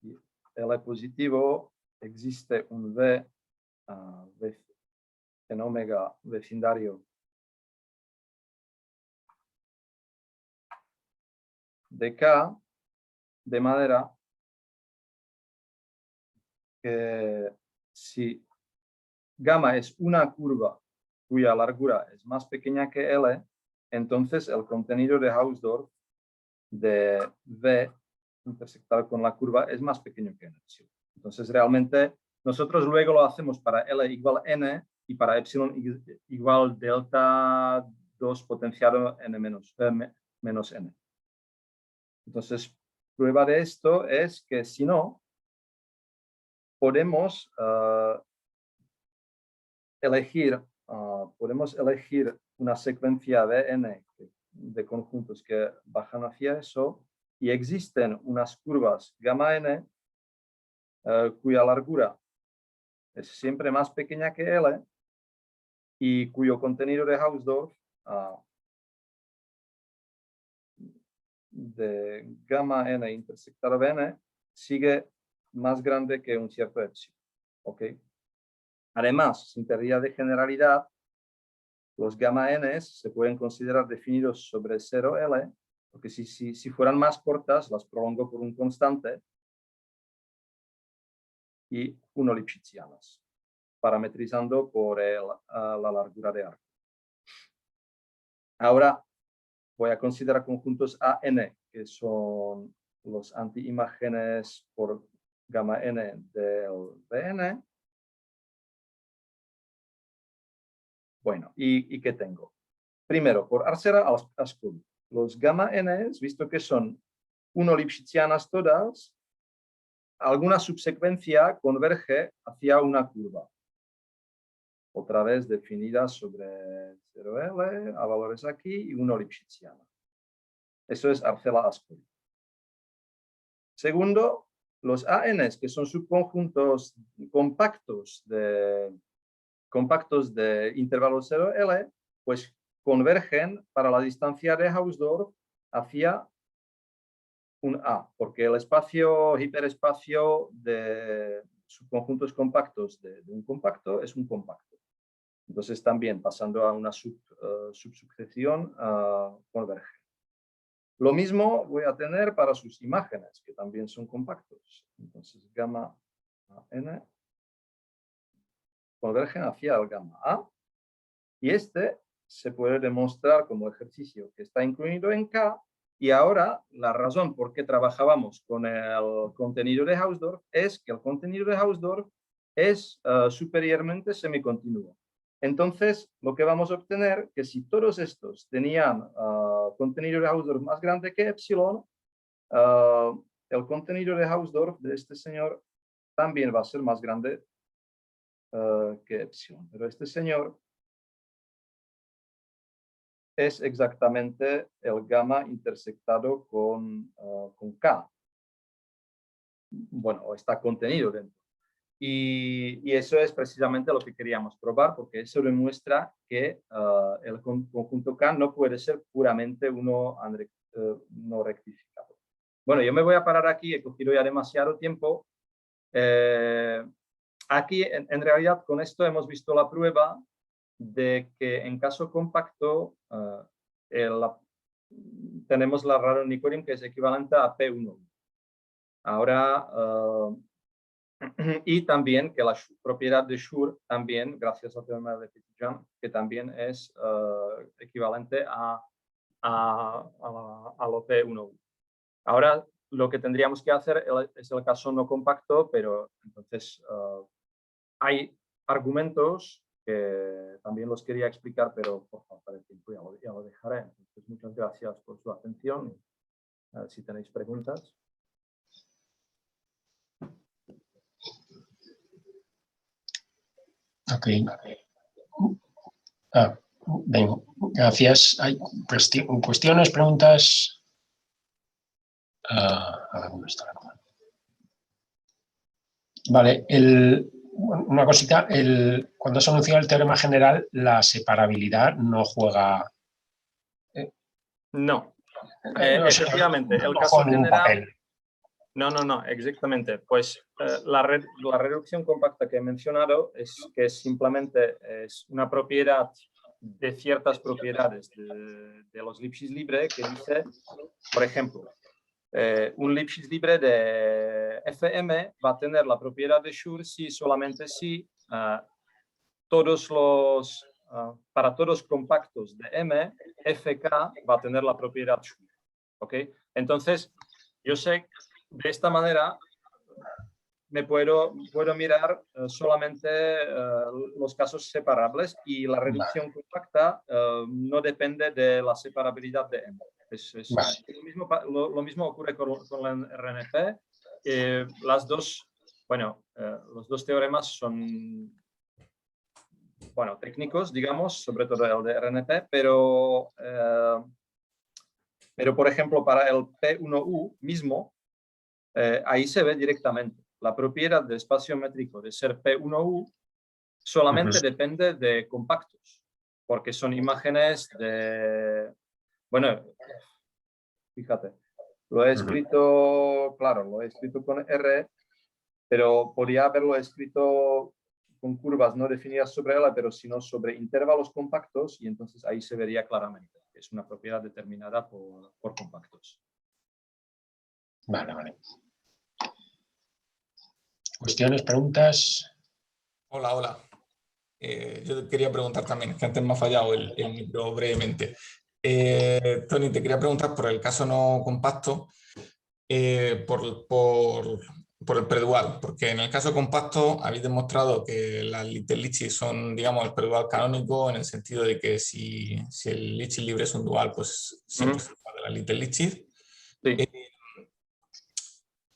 y L positivo existe un V en omega vecindario de K, de manera que si gamma es una curva cuya largura es más pequeña que L, entonces el contenido de Hausdorff de V intersectado con la curva es más pequeño que n. Entonces realmente nosotros luego lo hacemos para L igual n y para epsilon igual delta 2 potenciado n menos n. Entonces, prueba de esto es que si no, podemos elegir una secuencia de n de conjuntos que bajan hacia eso y existen unas curvas gamma n cuya largura es siempre más pequeña que L y cuyo contenido de Hausdorff de gamma n intersectado de n sigue más grande que un cierto epsilon. ¿Okay? Además, sin teoría de generalidad, los gamma n se pueden considerar definidos sobre 0L, porque si fueran más cortas, las prolongo por un constante y 1 lipschitzianas, parametrizando por la largura de arco. Ahora voy a considerar conjuntos AN, que son los antiimágenes por gamma n del Bn. Bueno, ¿y qué tengo? Primero, por Arcera Ascoli, los gamma n, visto que son 1 lipschitzianas todas, alguna subsecuencia converge hacia una curva. Otra vez definida sobre 0L, a valores aquí, y 1 lipschitziana. Eso es Arcela Ascoli. Segundo, los ANs, que son subconjuntos compactos de intervalo 0L, pues convergen para la distancia de Hausdorff hacia un A, porque el espacio hiperespacio de subconjuntos compactos de un compacto es un compacto. Entonces también pasando a una subsucesión converge. Lo mismo voy a tener para sus imágenes, que también son compactos. Entonces gamma n convergen hacia el gamma A. Y este se puede demostrar como ejercicio que está incluido en K. Y ahora la razón por qué trabajábamos con el contenido de Hausdorff es que el contenido de Hausdorff es superiormente semicontinuo. Entonces, lo que vamos a obtener que si todos estos tenían contenido de Hausdorff más grande que epsilon, el contenido de Hausdorff de este señor también va a ser más grande que epsilon. Pero este señor es exactamente el gamma intersectado con K. Bueno, está contenido dentro. Y eso es precisamente lo que queríamos probar, porque eso demuestra que el conjunto K no puede ser puramente uno no rectificado. Bueno, yo me voy a parar aquí, he cogido ya demasiado tiempo. Aquí, en realidad, con esto hemos visto la prueba de que en caso compacto tenemos la radon-nicorin que es equivalente a P1. Ahora, y también que la propiedad de Schur también, gracias al teorema de Petit-Jean, que también es equivalente a lo P1. Ahora, lo que tendríamos que hacer es el caso no compacto, pero entonces hay argumentos que también los quería explicar, pero por falta de tiempo ya lo dejaré. Entonces, muchas gracias por su atención. A ver si tenéis preguntas. Ok. Bien, gracias. ¿Hay cuestiones, preguntas? A ver, ¿dónde está la cosa? Vale, una cosita, cuando se anunció el teorema general, la separabilidad no juega... No, efectivamente, el caso general... No, exactamente. Pues la reducción compacta que he mencionado que simplemente es una propiedad de ciertas propiedades de los Lipschitz libre que dice, por ejemplo, un Lipschitz libre de FM va a tener la propiedad de Schur solamente si para todos los compactos de M, FK va a tener la propiedad Schur. ¿Okay? Entonces, yo sé de esta manera me puedo mirar solamente los casos separables y la reducción compacta no depende de la separabilidad de M. Lo mismo ocurre con la RNP. Los dos teoremas son técnicos, digamos, sobre todo el de RNP, pero por ejemplo, para el P1U mismo, ahí se ve directamente. La propiedad de espacio métrico de ser P1U solamente depende de compactos, porque son imágenes de... Bueno, fíjate, lo he escrito, claro, lo he escrito con R, pero podría haberlo escrito con curvas no definidas sobre L, pero sino sobre intervalos compactos, y entonces ahí se vería claramente que es una propiedad determinada por compactos. Vale. ¿Cuestiones, preguntas? Hola. Yo quería preguntar también, que antes me ha fallado el micro brevemente. Tony, te quería preguntar por el caso no compacto, por el predual, porque en el caso compacto habéis demostrado que las Little Lipschitz son, digamos, el predual canónico, en el sentido de que si el Lipschitz libre es un dual, pues siempre se trata de la Little Lipschitz. Sí.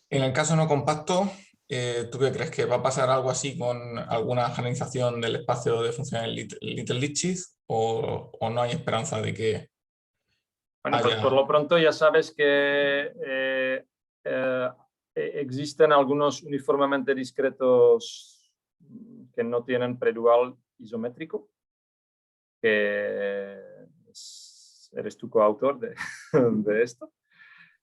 En el caso no compacto, ¿tú qué crees? ¿Que va a pasar algo así con alguna generalización del espacio de funciones Little Lipschitz o no hay esperanza de que Bueno, pues por lo pronto ya sabes que existen algunos uniformemente discretos que no tienen predual isométrico, que eres tu coautor de esto.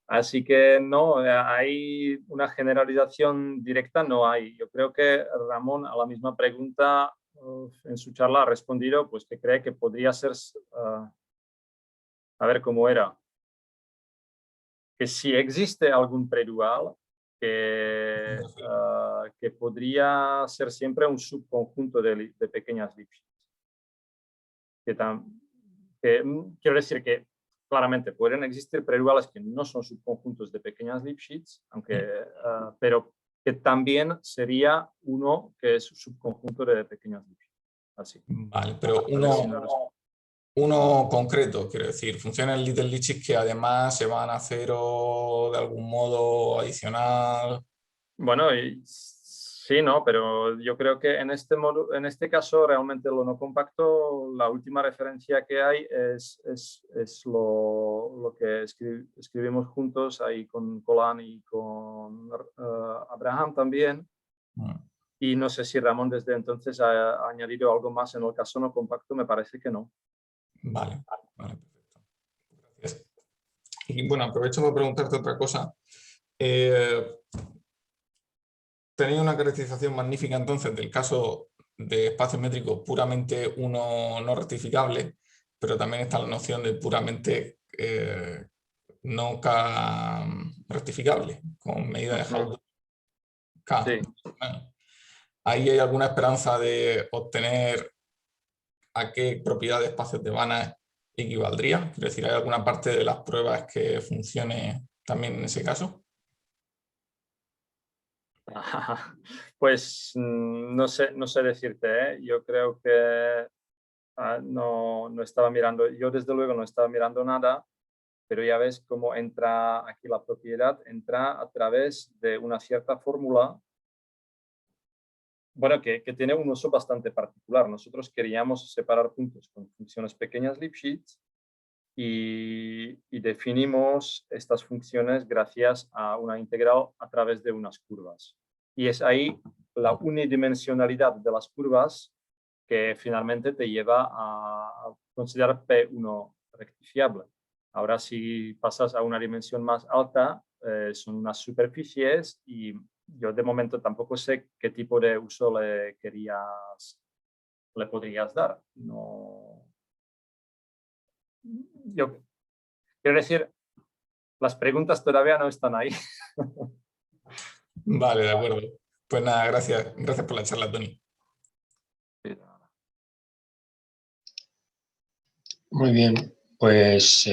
Así que no, hay una generalización directa, no hay. Yo creo que Ramón a la misma pregunta en su charla ha respondido pues que cree que podría ser, a ver cómo era, que si existe algún predual que podría ser siempre un subconjunto de pequeñas Lipschitz. Quiero decir que claramente pueden existir preduales que no son subconjuntos de pequeñas Lipschitz, pero que también sería uno que es subconjunto de pequeñas Lipschitz. Así. Vale, pero uno concreto, quiero decir, funciones Little Lipschitz que además se van a hacer de algún modo adicional. Bueno, sí, no, pero yo creo que en este caso realmente lo no compacto, la última referencia que hay es lo que escribimos juntos ahí con Colan y con Abraham también. Y no sé si Ramón desde entonces ha añadido algo más en el caso no compacto, me parece que no. Vale, perfecto. Gracias. Y bueno, aprovecho para preguntarte otra cosa. Tenéis una caracterización magnífica entonces del caso de espacio métrico puramente uno no rectificable, pero también está la noción de puramente no K rectificable, con medida de Haldor K. Sí. Bueno, ¿ahí hay alguna esperanza de obtener a qué propiedad de espacios de Banach equivaldría? Es decir, ¿hay alguna parte de las pruebas que funcione también en ese caso? Pues no sé decirte, ¿eh? Yo creo que no estaba mirando, yo desde luego no estaba mirando nada, pero ya ves cómo entra aquí la propiedad, entra a través de una cierta fórmula, bueno, que tiene un uso bastante particular. Nosotros queríamos separar puntos con funciones pequeñas Lipschitz y definimos estas funciones gracias a una integral a través de unas curvas. Y es ahí la unidimensionalidad de las curvas que finalmente te lleva a considerar P1 rectificable. Ahora, si pasas a una dimensión más alta, son unas superficies y yo de momento tampoco sé qué tipo de uso le podrías dar. No, yo quiero decir, las preguntas todavía no están ahí. Vale, de acuerdo. Pues nada, gracias. Gracias por la charla, Tony. Muy bien, pues